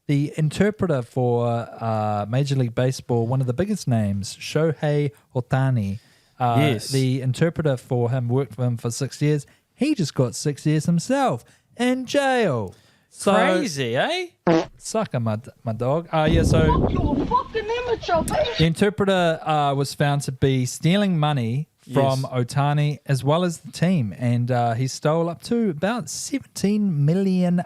The interpreter for Major League Baseball, one of the biggest names, Shohei Ohtani. Yes. The interpreter for him worked for him for 6 years. He just got 6 years himself in jail. So, Crazy, eh? Sucker, my dog. So You a fucking immature, baby. the interpreter was found to be stealing money from Ohtani as well as the team, and he stole up to about $17 million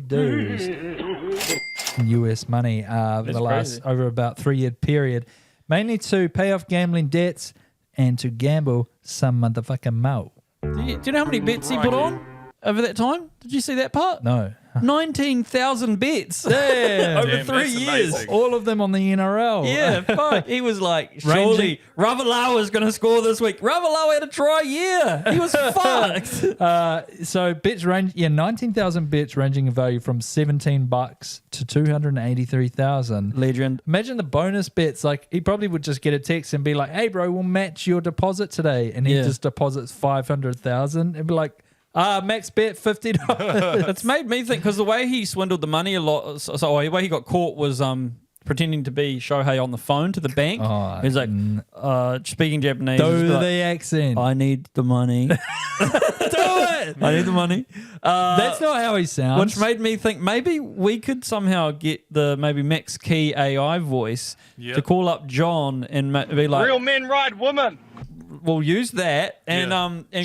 dues in US money over about 3 year period, mainly to pay off gambling debts and to gamble some motherfucking mo. Do you know how many bets he put on over that time? Did you see that part? No. 19,000 bets Damn. over 3 years. amazing. All of them on the NRL. Yeah, fuck. He was like, surely Ravalawa is going to score this week. Ravalawa had a try year. He was fucked. So bets range, 19,000 bets ranging in value from $17 to 283,000. Legend. Imagine the bonus bets. Like he probably would just get a text and be like, "Hey, bro, we'll match your deposit today," and he just deposits 500,000. It'd be like, max bet $50. It's made me think, because the way he swindled the money a lot, so the way he got caught was pretending to be Shohei on the phone to the bank. Oh, He's like, speaking Japanese. Do he's the like, accent. I need the money. Do it. I need the money. That's not how he sounds. Which made me think maybe we could somehow get the Max Key AI voice to call up John and be like, Real men ride women. we'll use that and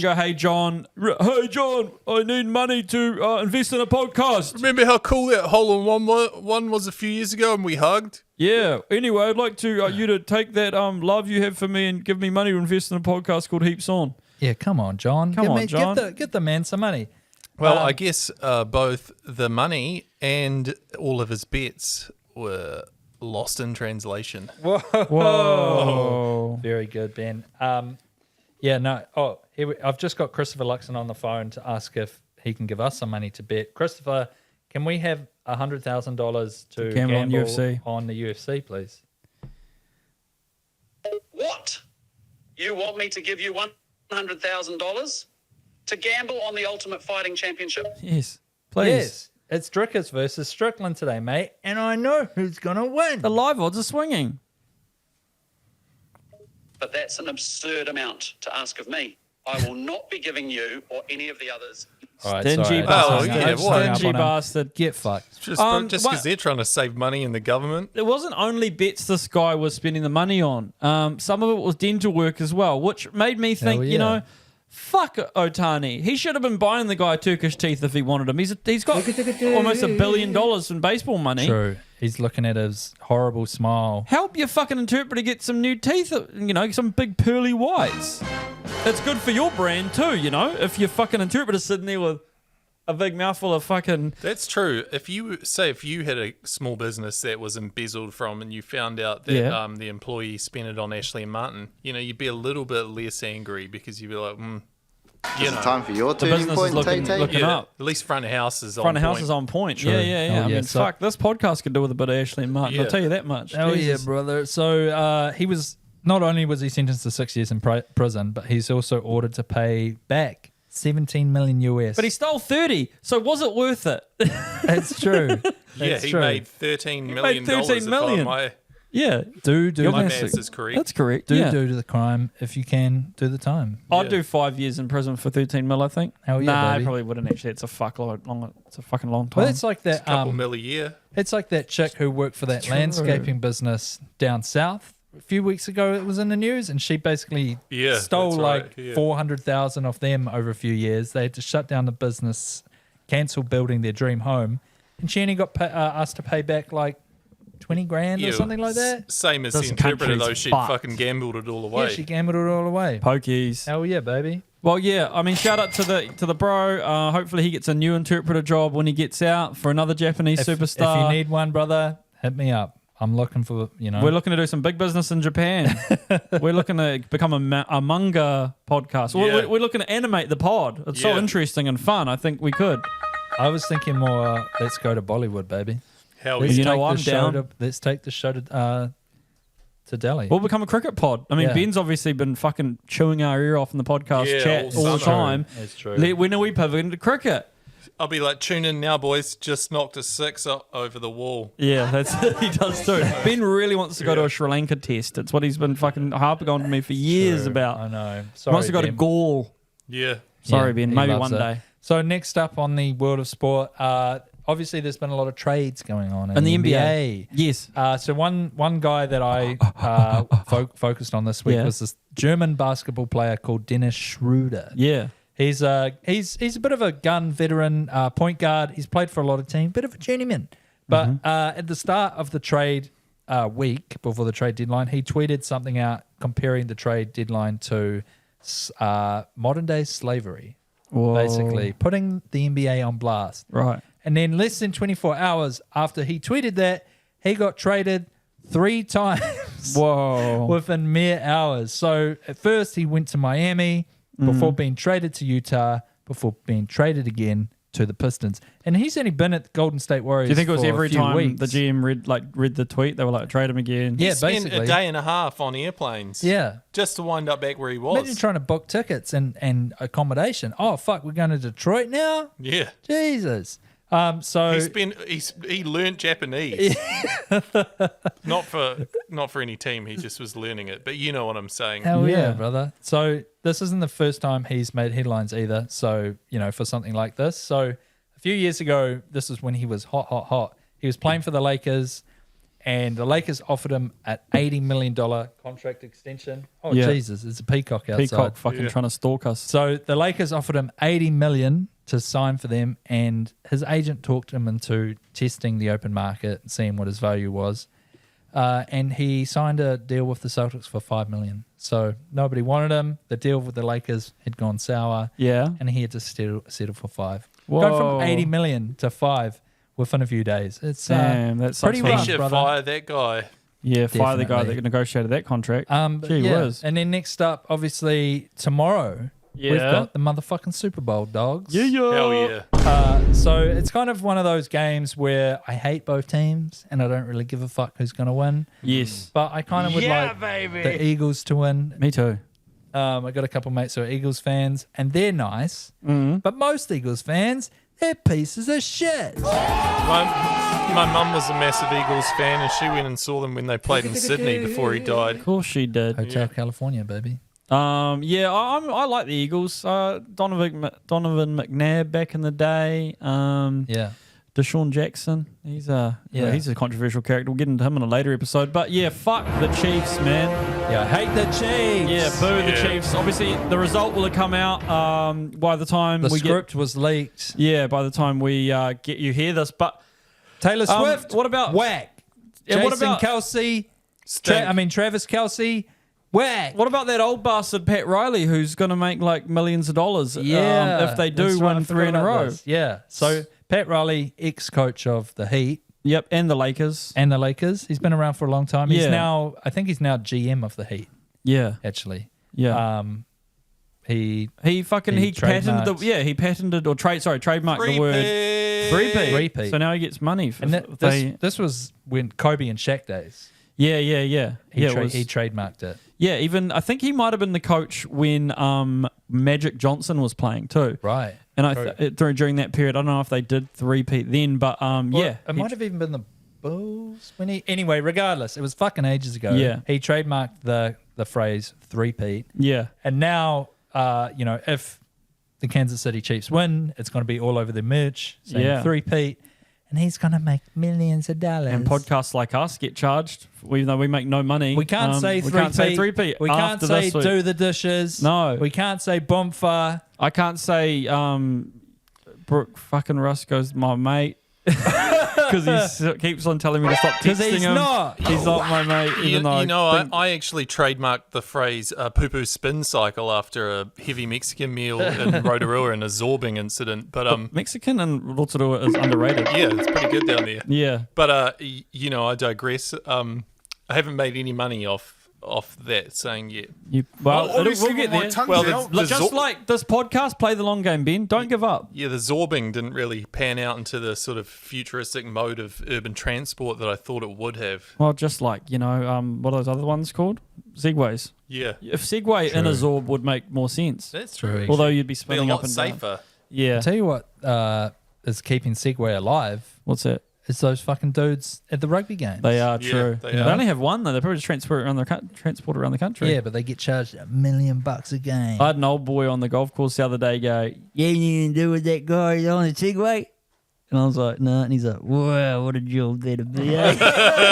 go, hey John, I need money to invest in a podcast. Remember how cool that hole in one was a few years ago and we hugged? Yeah. Anyway, I'd like to you to take that love you have for me and give me money to invest in a podcast called Heaps On. Yeah, come on, John. John. Get the man some money. Well, I guess both the money and all of his bets were lost in translation. Whoa. Very good, Ben. I've just got Christopher Luxon on the phone to ask if he can give us some money to bet. Christopher, can we have $100,000 to gamble on the UFC, please? What? You want me to give you $100,000 to gamble on the Ultimate Fighting Championship? Yes. Please. Yes. It's Drickers versus Strickland today, mate, and I know who's going to win. The live odds are swinging. But that's an absurd amount to ask of me. I will not be giving you or any of the others. All right, Stingy sorry. bastard. what? Stingy bastard. Get fucked. Just because they're trying to save money in the government. It wasn't only bets this guy was spending the money on. Some of it was dental work as well, which made me think, fuck Ohtani. He should have been buying the guy Turkish teeth if he wanted them. He's got almost $1 billion in baseball money. True. He's looking at his horrible smile. Help your fucking interpreter get some new teeth, some big pearly whites. It's good for your brand too, if your fucking interpreter's sitting there with a big mouthful of fucking... That's true. If you had a small business that was embezzled from and you found out that the employee spent it on Ashley and Martin, you'd be a little bit less angry because you'd be like, It's time for your the turning business point, is looking Tay-Tay. up. At least front of house is on Front of house point. is on point. True. Yeah. Oh, yeah. Fuck, this podcast could do with a bit of Ashley and Martin. Yeah. I'll tell you that much. Oh, Jesus. yeah, brother. So he was not only was he sentenced to 6 years in prison, but he's also ordered to pay back 17 million US. But he stole 30, so was it worth it? It's true. Yeah, It's he true. made $13 million. made $13 million. If Do my the- maths is correct. That's correct. do yeah. do the crime if you can do the time. I'd do 5 years in prison for 13 mil, I think. Hell yeah, nah, baby. I probably wouldn't actually. It's a fucking long time. Well, it's like that. Couple mil a year. It's like that chick who worked for that landscaping business down south. A few weeks ago, it was in the news, and she basically stole that's like right, yeah. 400,000 off them over a few years. They had to shut down the business, cancel building their dream home, and she only got asked to pay back like 20 grand or something like that. Same as This the interpreter, country's though. She fucked. fucking gambled it all away. Yeah, she gambled it all away. Pokies. Hell yeah, baby. Well, yeah. I mean, shout out to the bro. Hopefully, he gets a new interpreter job when he gets out for another Japanese superstar. If you need one, brother, hit me up. I'm looking for, We're looking to do some big business in Japan. We're looking to become a manga podcast. Yeah. We're looking to animate the pod. It's so Yeah. interesting and fun. I think we could. I was thinking more, let's go to Bollywood, baby. Hell Let's yeah. You know, take I'm the show down. let's take the show to Delhi. We'll become a cricket pod. I mean, Yeah. Ben's obviously been fucking chewing our ear off in the podcast Yeah, chat all all the summer. time. It's true. When are we pivoting into cricket? I'll be like, tune in now, boys. Just knocked a 6 over the wall. Yeah, that's he does too. Ben really wants to go to a Sri Lanka test. It's what he's been fucking harping on to me for years True. about. I know. He Sorry, wants to go to Ben. Gaul. Yeah. Sorry, Yeah, Ben. he Maybe loves one it. day. So next up on the world of sport, obviously there's been a lot of trades going on in And the NBA. NBA. Yes. So one guy that I focused on this week Yeah. was this German basketball player called Dennis Schroeder. Yeah. He's a bit of a gun veteran, point guard. He's played for a lot of teams, bit of a journeyman. But Mm-hmm. at the start of the trade week, before the trade deadline, he tweeted something out comparing the trade deadline to modern day slavery, Whoa. basically putting the NBA on blast. Right. And then less than 24 hours after he tweeted that, he got traded 3 times Whoa. within mere hours. So at first he went to Miami before being traded to Utah, before being traded again to the Pistons. And he's only been at the Golden State Warriors. Do you think it was for every a few time weeks. the GM read the tweet, they were like, trade him again? Yeah, He spent basically. a day and a half on airplanes. Yeah. Just to wind up back where he was. Imagine trying to book tickets and accommodation. Oh, fuck, we're going to Detroit now? Yeah. Jesus. So He learnt Japanese. not for any team. He just was learning it. But you know what I'm saying. hell yeah, Yeah. brother. So this isn't the first time he's made headlines either. So, for something like this. So a few years ago, this is when he was hot. He was playing for the Lakers, and the Lakers offered him an $80 million contract extension. Oh, Yeah. Jesus, it's a peacock outside. Peacock fucking trying to stalk us. So the Lakers offered him $80 million to sign for them, and his agent talked him into testing the open market and seeing what his value was. And he signed a deal with the Celtics for $5 million. So nobody wanted him. The deal with the Lakers had gone sour. Yeah. And he had to settle for $5 million. Whoa. Go from $80 million to $5 million within a few days. It's Damn, that sucks. pretty He rough, should brother. fire that guy. Yeah, fire the guy Definitely. that negotiated that contract. But Gee yeah. whiz. And then next up, obviously, tomorrow, we've Yeah. got the motherfucking Super Bowl, dogs. Hell yeah. So it's kind of one of those games where I hate both teams and I don't really give a fuck who's going to win. Yes. But I kind of would like the Eagles to win. Me too. I got a couple mates who are Eagles fans and they're nice. Mm-hmm. But most Eagles fans, they're pieces of shit. My mum was a massive Eagles fan, and she went and saw them when they played in Sydney before he died. Of course she did. Hotel California, baby. Yeah, I like the Eagles. Donovan McNabb back in the day. Yeah. Deshaun Jackson. He's Yeah. he's a controversial character. We'll get into him in a later episode. But yeah, fuck the Chiefs, man. Yeah, I hate the Chiefs. Yeah, boo the Yeah. Chiefs. Obviously, the result will have come out by the time The we script was leaked. by the time we get you hear this. But Taylor Swift. what about whack? Yeah, what Jason about- Kelsey. Stink. Travis Kelsey. Whack. What about that old bastard Pat Riley, who's going to make like millions of dollars? If they do that's right, I win 3 in a forgot about row. this. Yeah. So Pat Riley, ex-coach of the Heat Yep, and the Lakers. and the Lakers. He's been around for a long time. He's Yeah. I think he's now GM of the Heat, Yeah, actually. yeah. He He patented trademarked. he patented or trademarked the word Three-peat. three-peat. Three-peat. So now he gets money for and they, this was when Kobe and Shaq days. Yeah. He, it was- he trademarked it. Yeah, even I think he might have been the coach when Magic Johnson was playing too. Right. And during that period, I don't know if they did three-peat then, but yeah. It might have even been the Bulls when he. Anyway, regardless, it was fucking ages ago. Yeah. He trademarked the phrase three-peat. Yeah. And now, if the Kansas City Chiefs win, it's going to be all over their merch saying three-peat. And he's going to make millions of dollars. And podcasts like us get charged, even though we make no money. We can't say three-peat. We can't say do the dishes. No. We can't say boomfa. I can't say Brooke fucking Roscoe's my mate. Because he keeps on telling me to stop texting he's him. not. He's not my mate. Even though I actually trademarked the phrase poo-poo spin cycle after a heavy Mexican meal in Rotorua and a zorbing incident. But Mexican and Rotorua is underrated. yeah, it's pretty good down there. Yeah. But I digress. I haven't made any money off that saying yet. We'll get there. Well, Just like this podcast, play the long game, Ben. Don't give up. Yeah, the zorbing didn't really pan out into the sort of futuristic mode of urban transport that I thought it would have. Well, just like, what are those other ones called? Segways. Yeah. If Segway in a Zorb would make more sense. That's true. Although you'd be Be a spinning lot up and safer. down. Yeah. I'll tell you what is keeping Segway alive. What's that? It's those fucking dudes at the rugby games. They are true. they They are. only have one though. They probably just transport around the country. Yeah, but they get charged $1 million a game. I had an old boy on the golf course the other day go, "Yeah, you can do with that guy on the Segway." And I was like, "No." And he's like, "Wow, what a job that'd be." Eh?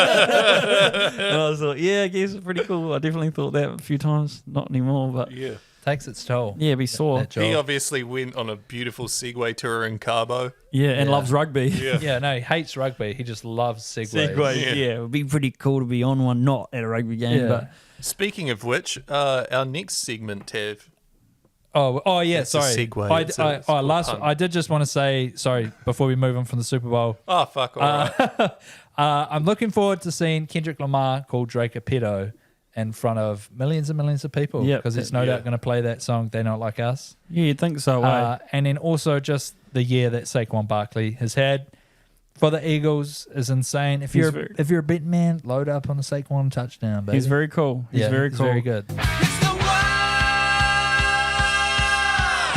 And I was like, "Yeah, I guess it's pretty cool." I definitely thought that a few times. Not anymore, but Yeah. Takes its toll. yeah, be sore. That job. He obviously went on a beautiful Segway tour in Cabo. Yeah, and loves rugby. Yeah, no, he hates rugby. He just loves Segways. Segway. Yeah, it would be pretty cool to be on one, not at a rugby game. Yeah. But Speaking of which, our next segment, Tav. Oh yeah, It's a sorry. segue. It's a pun. I did just want to say sorry before we move on from the Super Bowl. Oh, fuck, all right. I'm looking forward to seeing Kendrick Lamar call Drake a pedo in front of millions and millions of people. Yep. Because it's no doubt going to play that song, They Not Like Us. yeah, you'd think so. And then also just the year that Saquon Barkley has had for the Eagles is insane. If you're a betting man, load up on the Saquon touchdown, baby. He's very cool. He's very cool. very good. It's the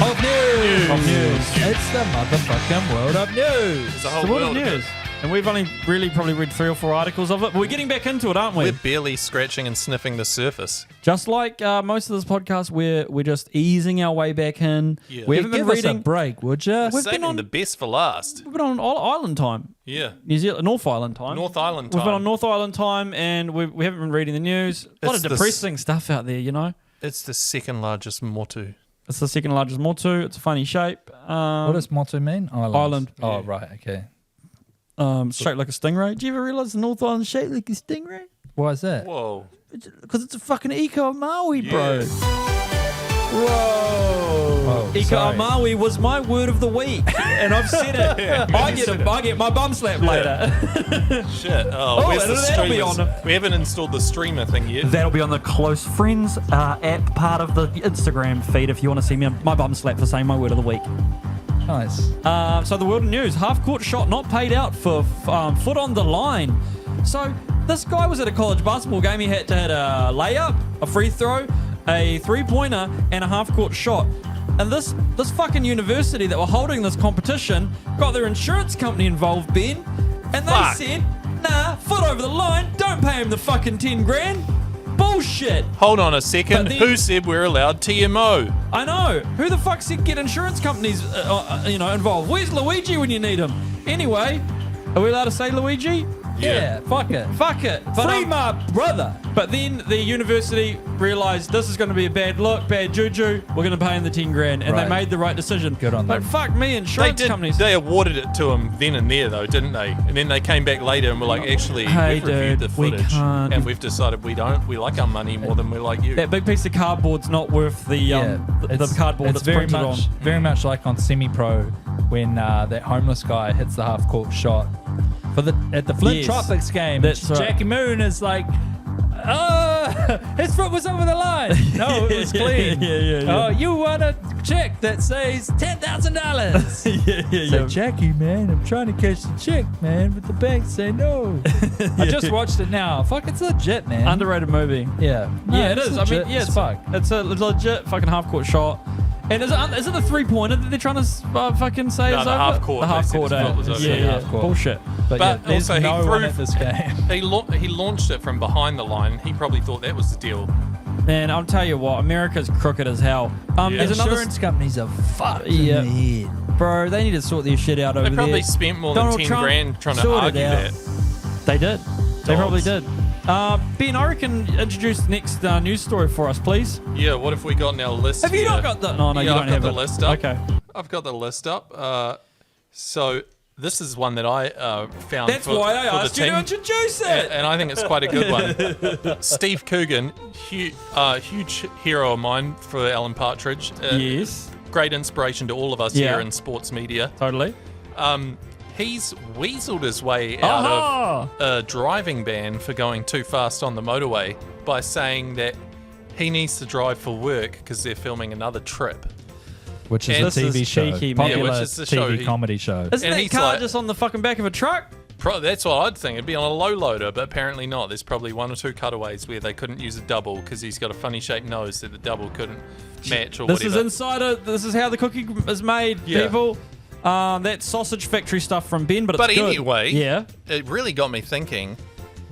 Of news. Of news. It's the motherfucking world of news. It's a whole So what world of of news? And we've only really probably read 3 or 4 articles of it, but we're getting back into it, aren't we? We're barely scratching and sniffing the surface. Just like most of this podcast, we're just easing our way back in. Yeah. We haven't been Give us a reading. break, would you? We've been Saving on- the best for last. We've been on Island time, Yeah. New Zealand, North Island time. North Island We've been time. on North Island time, and we haven't been reading the news. A lot It's of the depressing stuff out there, you know. It's the second largest motu. It's the second largest motu. It's a funny shape. What does motto mean? Island. Oh, right, okay. Shaped like a stingray. Do you ever realise the North Island shaped like a stingray? Why is that? Whoa. Because it's a fucking Eco Maui, bro. Yeah. Whoa. Oh, Ika sorry. Amawi was my word of the week, and I've said it. I get my bum slap later. Shit. Oh, where's the that'll be streamers? on. We haven't installed the streamer thing yet. That'll be on the Close Friends app, part of the Instagram feed, if you want to see me on my bum slap for saying my word of the week. Nice. So the world of news, half-court shot not paid out for foot on the line. So this guy was at a college basketball game. He had to hit a layup, a free throw, a three-pointer, and a half-court shot. And this fucking university that were holding this competition got their insurance company involved, Ben. And they Fuck. said, nah, foot over the line, don't pay him the fucking 10 grand. Bullshit. Hold on a second. But then- Who said we're allowed TMO? I know. Who the fuck said get insurance companies, involved? Where's Luigi when you need him? Anyway, are we allowed to say Luigi? Yeah, fuck it. Fuck it. But, Free my brother. but then the university realised this is going to be a bad look, bad juju. We're going to pay him the 10 grand, and they Right. made the right decision. Good on but them. fuck me, They insurance did. companies. They awarded it to him then and there, though, didn't they? And then they came back later and were like, "Actually, Hey, we've reviewed dude, the we footage, can't- and we've decided we don't. We like our money more than we like you." that big piece of cardboard's not worth the cardboard it's that's very printed much, on. very much like on semi-pro when that homeless guy hits the half-court shot. At the Flint Yes, Tropics game, that's right. Jackie Moon is like, His foot was over the line. No, it was clean. Yeah. Oh, you want a check that says $10,000? Yeah. Jackie, man, I'm trying to catch the check, man, but the bank say no. I just watched it now. Fuck, it's legit, man. Underrated movie. Yeah. Yeah, it is. I legit mean, yeah, as fuck. it's a legit fucking half-court shot. And is it the 3-pointer that they're trying to fucking say No, is the over? half-court. The They said half-court, his foot was over. Yeah. Half-court. Bullshit. But But yeah, there's also he no threw- one at this game. He launched it from behind the line. He probably thought that was the deal. Man, I'll tell you what, America's crooked as hell. There's another Insurance companies are fucked Yeah. in the head. bro. They need to sort their shit out over They there. probably spent more than Donald 10 Trump grand trying to sorted argue out. that. They did. They probably Dogs. did. Ben, I reckon introduce the next news story for us, please. Yeah, what have we got in our list Have you here? not got that? No, Yeah, you don't I've got have the it. list up. Okay. I've got the list up. So this is one that I found That's for, why I for asked the you to team. introduce it. And I think it's quite a good one. Steve Coogan, huge hero of mine for Alan Partridge. Yes. Great inspiration to all of us Yeah. here in sports media. Totally. He's weaseled his way out Aha! of a driving ban for going too fast on the motorway by saying that he needs to drive for work because they're filming another trip. Which is And a this TV is show. cheeky, man. Popular Yeah, which is the show TV comedy show. Isn't And that he's car like- just on the fucking back of a truck? That's what I'd think. It'd be on a low loader, but apparently not. There's probably one or two cutaways where they couldn't use a double because he's got a funny shaped nose that the double couldn't match or This whatever. is insider. This is how the cookie is made, Yeah. people. That's sausage factory stuff from Ben, but it's But good. anyway, Yeah. it really got me thinking.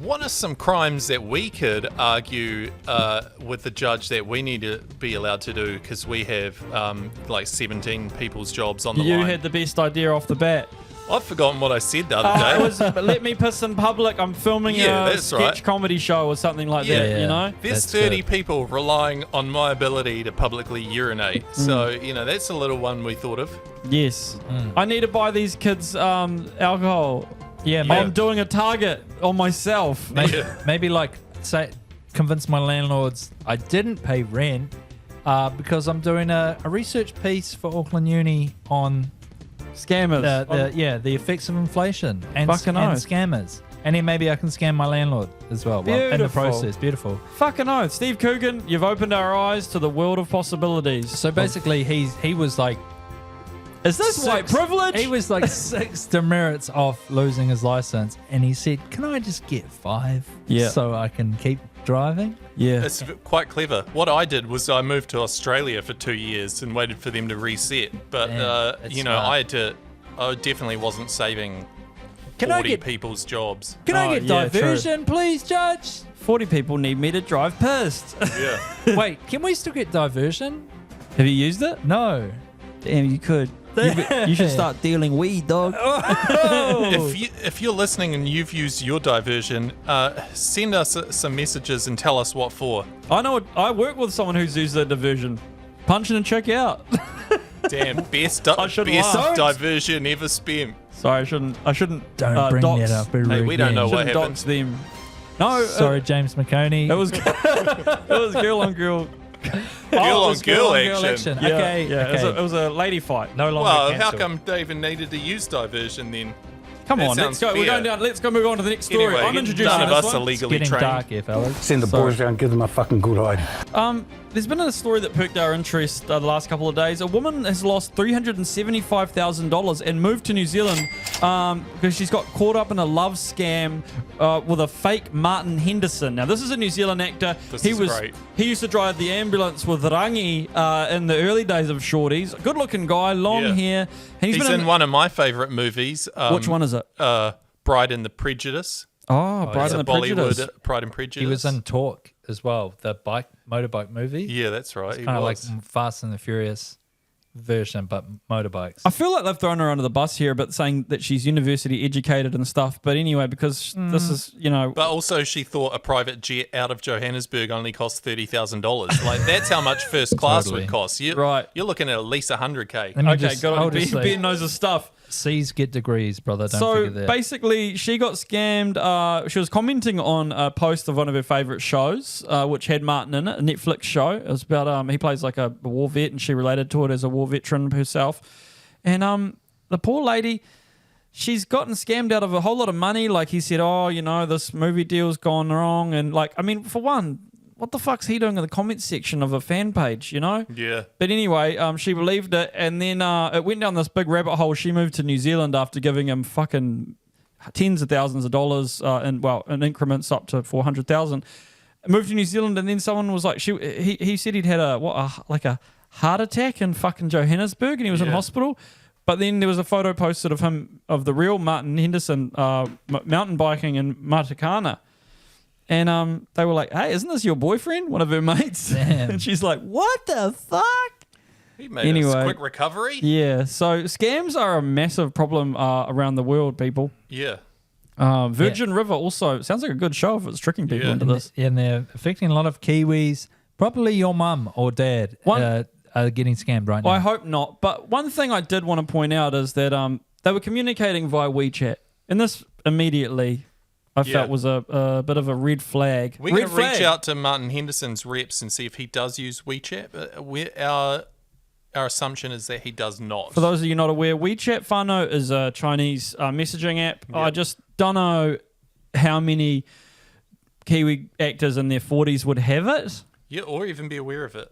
What are some crimes that we could argue with the judge that we need to be allowed to do because we have like 17 people's jobs on the You line? had the best idea off the bat. I've forgotten what I said the other day. It was let me piss in public. I'm filming Yeah, a that's sketch right. comedy show or something like Yeah. that. Yeah. You know. There's That's 30 good. people relying on my ability to publicly urinate. So, that's a little one we thought of. Yes. I need to buy these kids alcohol. Yeah, I'm doing a target on myself. maybe like say convince my landlords I didn't pay rent because I'm doing a research piece for Auckland Uni on Scammers. the effects of inflation and Fucking oath. scammers. And then maybe I can scam my landlord as well. In the Beautiful. process. Beautiful. Fucking oath. Steve Coogan, you've opened our eyes to the world of possibilities. So basically he was like Is this white privilege? He was like 6 demerits off losing his license, and he said, "Can I just get 5 Yeah. so I can keep driving?" yeah. It's quite clever. What I did was I moved to Australia for 2 years and waited for them to reset. But, Damn, that's smart. I definitely wasn't saving Can I 40 get people's jobs. Can I get yeah, true. diversion, please, Judge? 40 people need me to drive pissed. Yeah. Wait, can we still get diversion? Have you used it? No. Damn, you could. You should start dealing weed, dog. If you're listening and you've used your diversion, send us some messages and tell us what for. I know. I work with someone who's used the diversion. Punch in and check out. Damn, best shouldn't laugh. diversion ever spent. Sorry, I shouldn't. Don't bring dox, that up ever Hey, we don't again. know what Shouldn't happened. dox them. No, Sorry, James McConey. it was it was girl on girl. Girl on girl girl action. action. Okay, yeah. okay. It was a lady fight. no longer Well, how cancelled. come they even needed to use diversion then? Come That on, let's sounds go. We're fair. going down. Let's go move on to the next story. Anyway, I'm introducing none of this us one. are legally Getting trained. dark here, fellas. Send the boys down, give them a fucking good hide. There's been a story that perked our interest the last couple of days. A woman has lost $375,000 and moved to New Zealand because she's got caught up in a love scam with a fake Martin Henderson. Now, this is a New Zealand actor. This he is was great. He used to drive the ambulance with Rangi in the early days of Shorties. Good-looking guy, long Yeah. hair. And He's been in one of my favourite movies. Which one is it? Bride and the Prejudice. Oh, Bride It's and a the Prejudice. Bollywood Pride and Prejudice. He was in Talk as well, the motorbike movie. Yeah, that's right. He Kind of like was. Fast and the Furious version, but motorbikes. I feel like they've thrown her under the bus here, but saying that she's university educated and stuff. But anyway, because this is, But also, she thought a private jet out of Johannesburg only cost $30,000. Like, that's how much first class Totally. would cost. Right. You're looking at least $100K. Let me okay, just- got I'll it. just say, Ben knows his stuff. C's get degrees, brother. Don't So forget that. basically, she got scammed. She was commenting on a post of one of her favourite shows, which had Martin in it, a Netflix show. It was about he plays like a war vet, and she related to it as a war veteran herself. And the poor lady, she's gotten scammed out of a whole lot of money. Like he said, this movie deal's gone wrong. And like, I mean, for one, what the fuck's he doing in the comments section of a fan page, Yeah. But anyway, she believed it. And then it went down this big rabbit hole. She moved to New Zealand after giving him fucking tens of thousands of dollars in increments up to 400,000. Moved to New Zealand, and then someone was like, he said he'd had a heart attack in fucking Johannesburg, and he was in hospital. But then there was a photo posted of him, of the real Martin Henderson, mountain biking in Matakana. And they were like, hey, isn't this your boyfriend? One of her mates. Damn. And she's like, what the fuck? He made a quick recovery. Yeah, so scams are a massive problem around the world, people. Yeah. Virgin River also sounds like a good show if it's tricking people into this. And they're affecting a lot of Kiwis. Probably your mum or dad are getting scammed right now. I hope not. But one thing I did want to point out is that they were communicating via WeChat. And this immediately I felt was a bit of a red flag. We're going to reach out to Martin Henderson's reps and see if he does use WeChat. Our assumption is that he does not. For those of you not aware, WeChat whānau is a Chinese messaging app. Yep. I just don't know how many Kiwi actors in their 40s would have it. Yeah, or even be aware of it.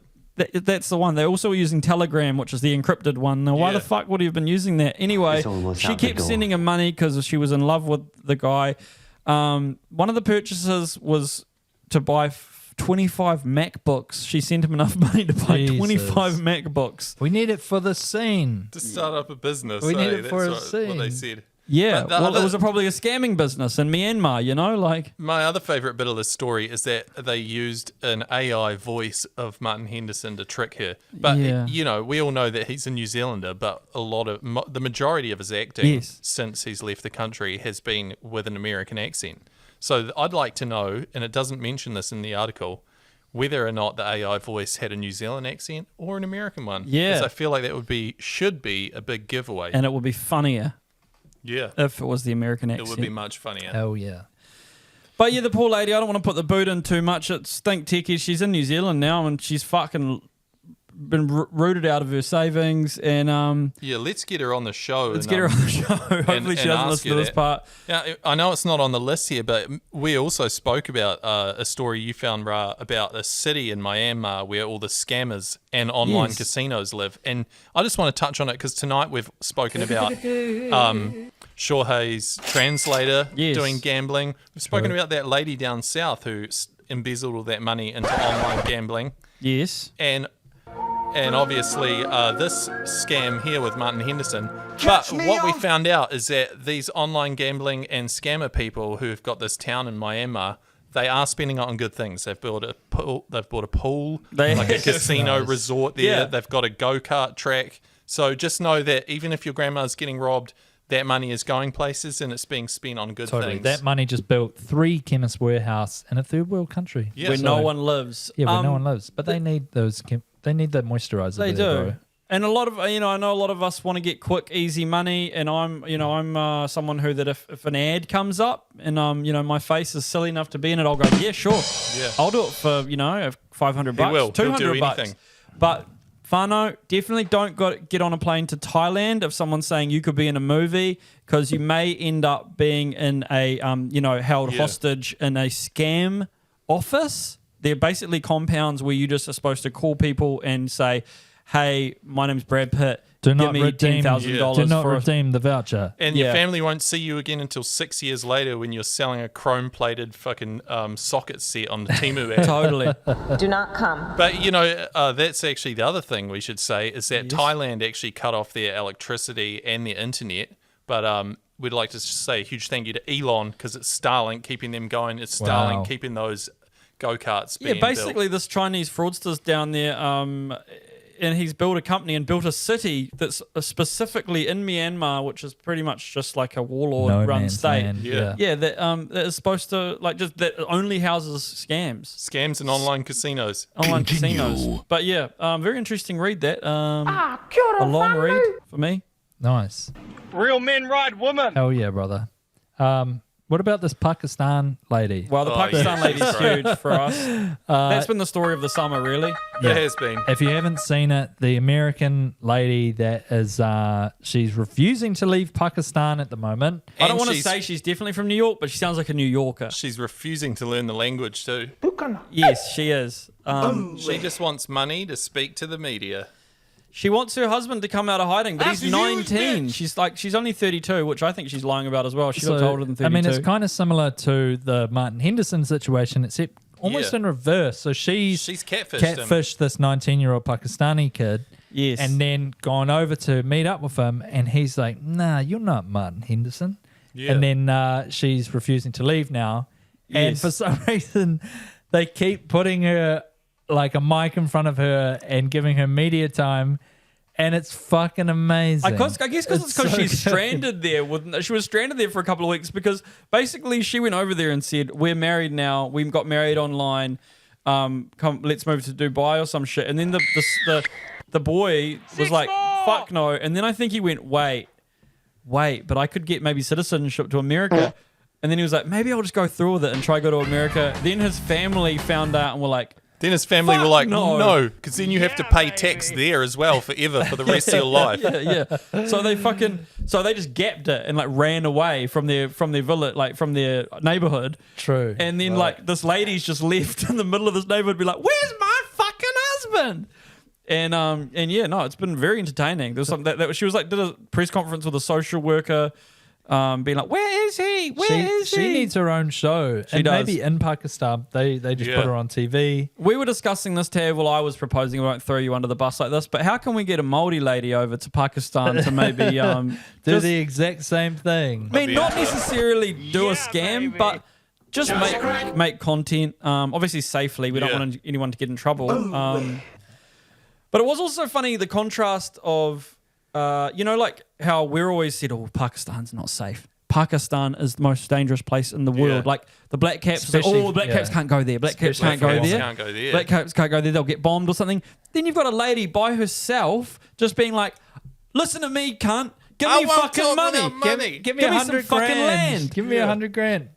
That's the one. They're also using Telegram, which is the encrypted one. Now, why the fuck would he have been using that? Anyway, she kept sending him money because she was in love with the guy. One of the purchases was to buy 25 MacBooks. She sent him enough money to buy 25 MacBooks. We need it for the scene. To start up a business. We need it for a That's scene. what they said. Yeah, it was probably a scamming business in Myanmar, My other favourite bit of the story is that they used an AI voice of Martin Henderson to trick her. But, we all know that he's a New Zealander, but the majority of his acting since he's left the country has been with an American accent. So I'd like to know, and it doesn't mention this in the article, whether or not the AI voice had a New Zealand accent or an American one. Yeah. Because I feel like that should be a big giveaway. And it would be funnier. Yeah. If it was the American accent. It would be much funnier. Oh, yeah. But yeah, the poor lady, I don't want to put the boot in too much. It's think techie. She's in New Zealand now and she's fucking been rooted out of her savings. And let's get her on the show. Let's get her on the show. Hopefully she doesn't listen to this part. Yeah, I know it's not on the list here, but we also spoke about a story you found, Ra, about a city in Myanmar where all the scammers and online casinos live. And I just want to touch on it because tonight we've spoken about Shohei's translator doing gambling. We've spoken about that lady down south who embezzled all that money into online gambling. Yes. And obviously this scam here with Martin Henderson. But what we found out is that these online gambling and scammer people who've got this town in Myanmar, they are spending it on good things. They've built a pool. They've bought a pool, like a casino resort there. Yeah. They've got a go-kart track. So just know that even if your grandma's getting robbed, that money is going places and it's being spent on good things. That money just built 3 Chemist Warehouse in a third world country. Yeah. Where no one lives. Yeah, where no one lives. But they need those. They need that moisturizer. They do. Bro. And a lot of, I know a lot of us want to get quick, easy money. And I'm someone who that if an ad comes up and, my face is silly enough to be in it, I'll go, yeah, sure. Yeah. I'll do it for, $500, $200. But whānau, definitely don't get on a plane to Thailand if someone's saying you could be in a movie because you may end up being in a, held hostage in a scam office. They're basically compounds where you just are supposed to call people and say, hey, my name's Brad Pitt. Do not give me $10,000 Do not redeem the voucher. And your family won't see you again until 6 years later when you're selling a chrome-plated fucking socket set on the Temu app. Totally. Do not come. But, that's actually the other thing we should say is that Thailand actually cut off their electricity and their internet. But we'd like to say a huge thank you to Elon because it's Starlink keeping them going. It's Starlink keeping those go-karts being basically built. This Chinese fraudster's down there and he's built a company and built a city that's specifically in Myanmar, which is pretty much just like a warlord-run state. Land. Yeah, that is supposed to that only houses scams and online casinos. But very interesting read that. A long read for me. Nice. Real men ride women. Hell yeah, brother. What about this Pakistan lady? Well, the Pakistan lady's huge for us. That's been the story of the summer, really. It has been. If you haven't seen it, the American lady that is, she's refusing to leave Pakistan at the moment. I don't want to say she's definitely from New York, but she sounds like a New Yorker. She's refusing to learn the language too. Yes, she is. She just wants money to speak to the media. She wants her husband to come out of hiding, but he's 19. She's only 32, which I think she's lying about as well. She looks older than 32. I mean, it's kind of similar to the Martin Henderson situation, except almost in reverse. So she's catfished this 19-year-old Pakistani kid. Yes. And then gone over to meet up with him, and he's like, nah, you're not Martin Henderson. Yeah. And then she's refusing to leave now. Yes. And for some reason, they keep putting her like a mic in front of her and giving her media time, and it's fucking amazing. I guess because she's stranded there. She was stranded there for a couple of weeks because basically she went over there and said, "We're married now. We got married online. Come, let's move to Dubai or some shit." And then the boy was like, "Fuck no!" And then I think he went, "Wait, but I could get maybe citizenship to America." And then he was like, "Maybe I'll just go through with it and try to go to America." Then his family found out and were like. Then his family were like, no, because then you have to pay tax there as well forever for the rest of your life. Yeah. So they just gapped it and like ran away from their village, like from their neighborhood. True. And then like this lady's just left in the middle of this neighborhood, be like, "Where's my fucking husband?" And yeah, no, it's been very entertaining. There's something that she was like did a press conference with a social worker. Being like, where is he? Where is he? She needs her own show. She does. Maybe in Pakistan, they just put her on TV. We were discussing this, Tav. Well, I was proposing, we won't throw you under the bus like this, but how can we get a Māori lady over to Pakistan to maybe do the exact same thing? I mean, not necessarily do a scam, but just make content. Obviously safely. We don't want anyone to get in trouble. But it was also funny, the contrast of like how we're always said, "Oh, Pakistan's not safe. Pakistan is the most dangerous place in the world." Like the Black Caps, the Black Caps can't go there. Black Caps can't go there. Black Caps can't go there. They'll get bombed or something. Then you've got a lady by herself just being like, "Listen to me, cunt. Give me fucking money. Give me 100 some fucking grand. land. Give me 100 grand."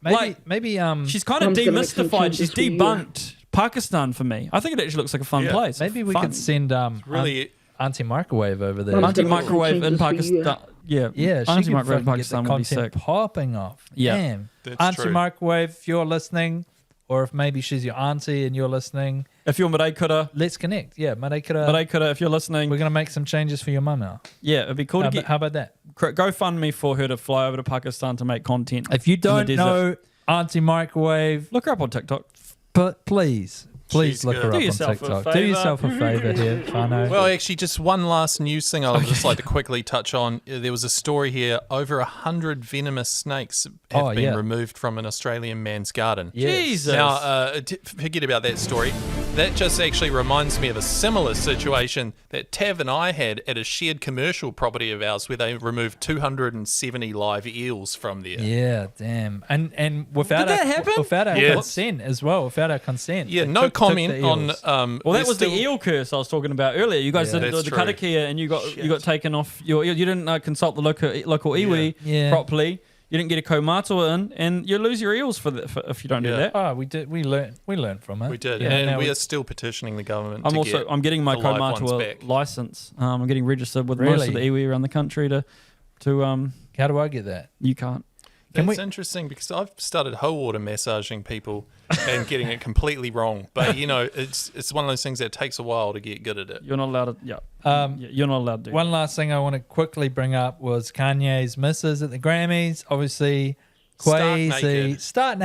Maybe she's kind of demystified. She's debunked Pakistan for me. I think it actually looks like a fun place. Maybe we could send really. Auntie Microwave over there. Auntie Microwave in Pakistan. Yeah. Auntie Microwave in Pakistan would be sick. Popping off. Yeah. Damn. That's Auntie true. Microwave, if you're listening, or if maybe she's your auntie and you're listening. If you're Marae Kura. Let's connect. Yeah, Marae Kura. Marae Kura, if you're listening. We're going to make some changes for your mum now. Yeah, it'd be cool to get. How about that? Go fund me for her to fly over to Pakistan to make content. If you don't know Auntie Microwave, look her up on TikTok. But please look her up on TikTok. Do yourself a favour here, Whānau. Well, actually, just one last news thing I'd just like to quickly touch on. There was a story here. Over 100 venomous snakes have been removed from an Australian man's garden. Yes. Jesus. Now, forget about that story. That just actually reminds me of a similar situation that Tav and I had at a shared commercial property of ours where they removed 270 live eels from there. Yeah, damn. And without Did that happen? Without our consent as well. Without our consent. Yeah, no comment on. Well, that was the eel curse I was talking about earlier. You guys did the karakia and you got taken off. You didn't consult the local iwi properly. You didn't get a kaumātua in, and you lose your eels if you don't do that. Oh, we did. We learned from it. We did, and we are still petitioning the government. I'm getting my kaumātua license. I'm getting registered with most of the iwi around the country to. How do I get that? You can't. That's interesting because I've started hoe water massaging people and getting it completely wrong. But it's one of those things that takes a while to get good at it. You're not allowed to. You're not allowed to. One last thing I want to quickly bring up was Kanye's missus at the Grammys. Obviously, stark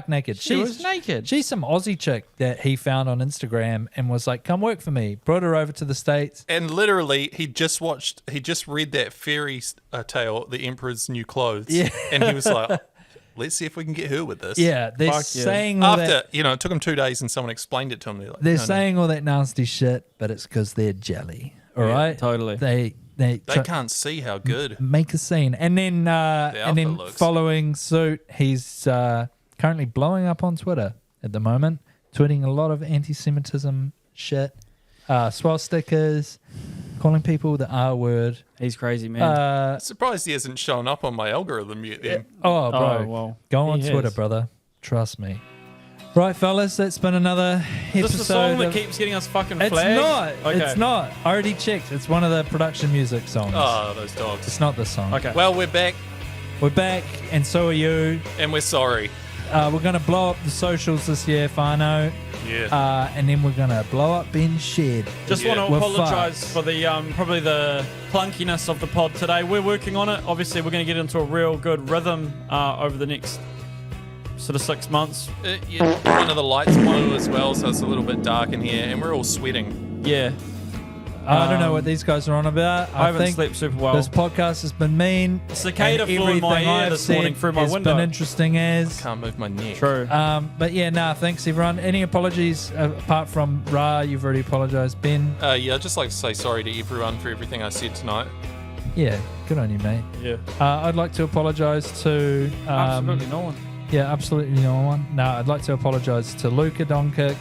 naked. She was naked. She's some Aussie chick that he found on Instagram and was like, "Come work for me." Brought her over to the States. And literally, he just read that fairy tale, The Emperor's New Clothes. Yeah. And he was like, let's see if we can get her with this. Yeah, they're saying all that. It took him 2 days and someone explained it to him. They're saying all that nasty shit, but it's because they're jelly. All right? Totally. They can't see how good. Make a scene. And then following suit, he's currently blowing up on Twitter at the moment, tweeting a lot of anti-Semitism shit, swastikas, calling people the R word. He's crazy, man. Surprised he hasn't shown up on my algorithm yet. Then Oh, bro. well, Go on he Twitter, has. brother. Trust me. Right, fellas, that's been another episode. Is this the song that of- keeps getting us fucking It's flagged? not. Okay. It's not. I already checked. It's one of the production music songs. oh, those dogs. It's not this song. Okay. Well, we're back We're back, and so are you. and we're sorry. We're going to blow up the socials this year, Fano. Yeah. And then we're going to blow up Ben's shed. Just Yeah. want to We're apologise fucked. for the probably the clunkiness of the pod today. We're working on it. Obviously, we're going to get into a real good rhythm over the next sort of 6 months. Yeah, one of the lights blew as well, so it's a little bit dark in here, and we're all sweating. Yeah, I don't know what these guys are on about. I haven't think slept super well. this podcast has been mean. Cicada and flew in my everything ear I've this morning said through my has window. been interesting as. Can't move my neck. True. But yeah, thanks everyone. Any apologies apart from Ra? You've already apologised. Ben? Yeah, I'd just like to say sorry to everyone for everything I said tonight. Yeah, good on you, mate. Yeah. I'd like to apologise to... Absolutely no one. Yeah, absolutely no one. No, I'd like to apologise to Luca Doncic,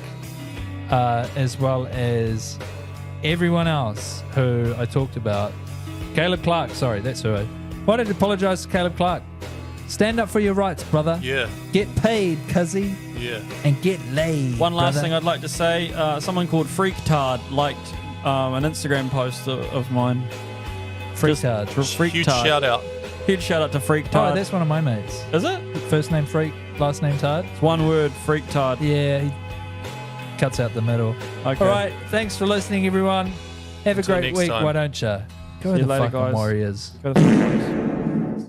as well as everyone else who I talked about. Caleb Clark, sorry, that's who I... Why did I apologise to Caleb Clark? Stand up for your rights, brother. Yeah, Get paid, cuzzy, yeah. and get laid. One last brother. thing I'd like to say. Someone called Freaktard liked an Instagram post of mine. Freaktard. Freaktard. Huge shout out. Huge shout out to Freaktard. Oh, that's one of my mates. Is it? First name Freak, last name Tard. It's one word, Freaktard. Yeah, he cuts out the middle. Okay. All right, thanks for listening, everyone. Have a Until great next week, time. why don't you? Go See to you the later, fucking guys. Warriors. Go to the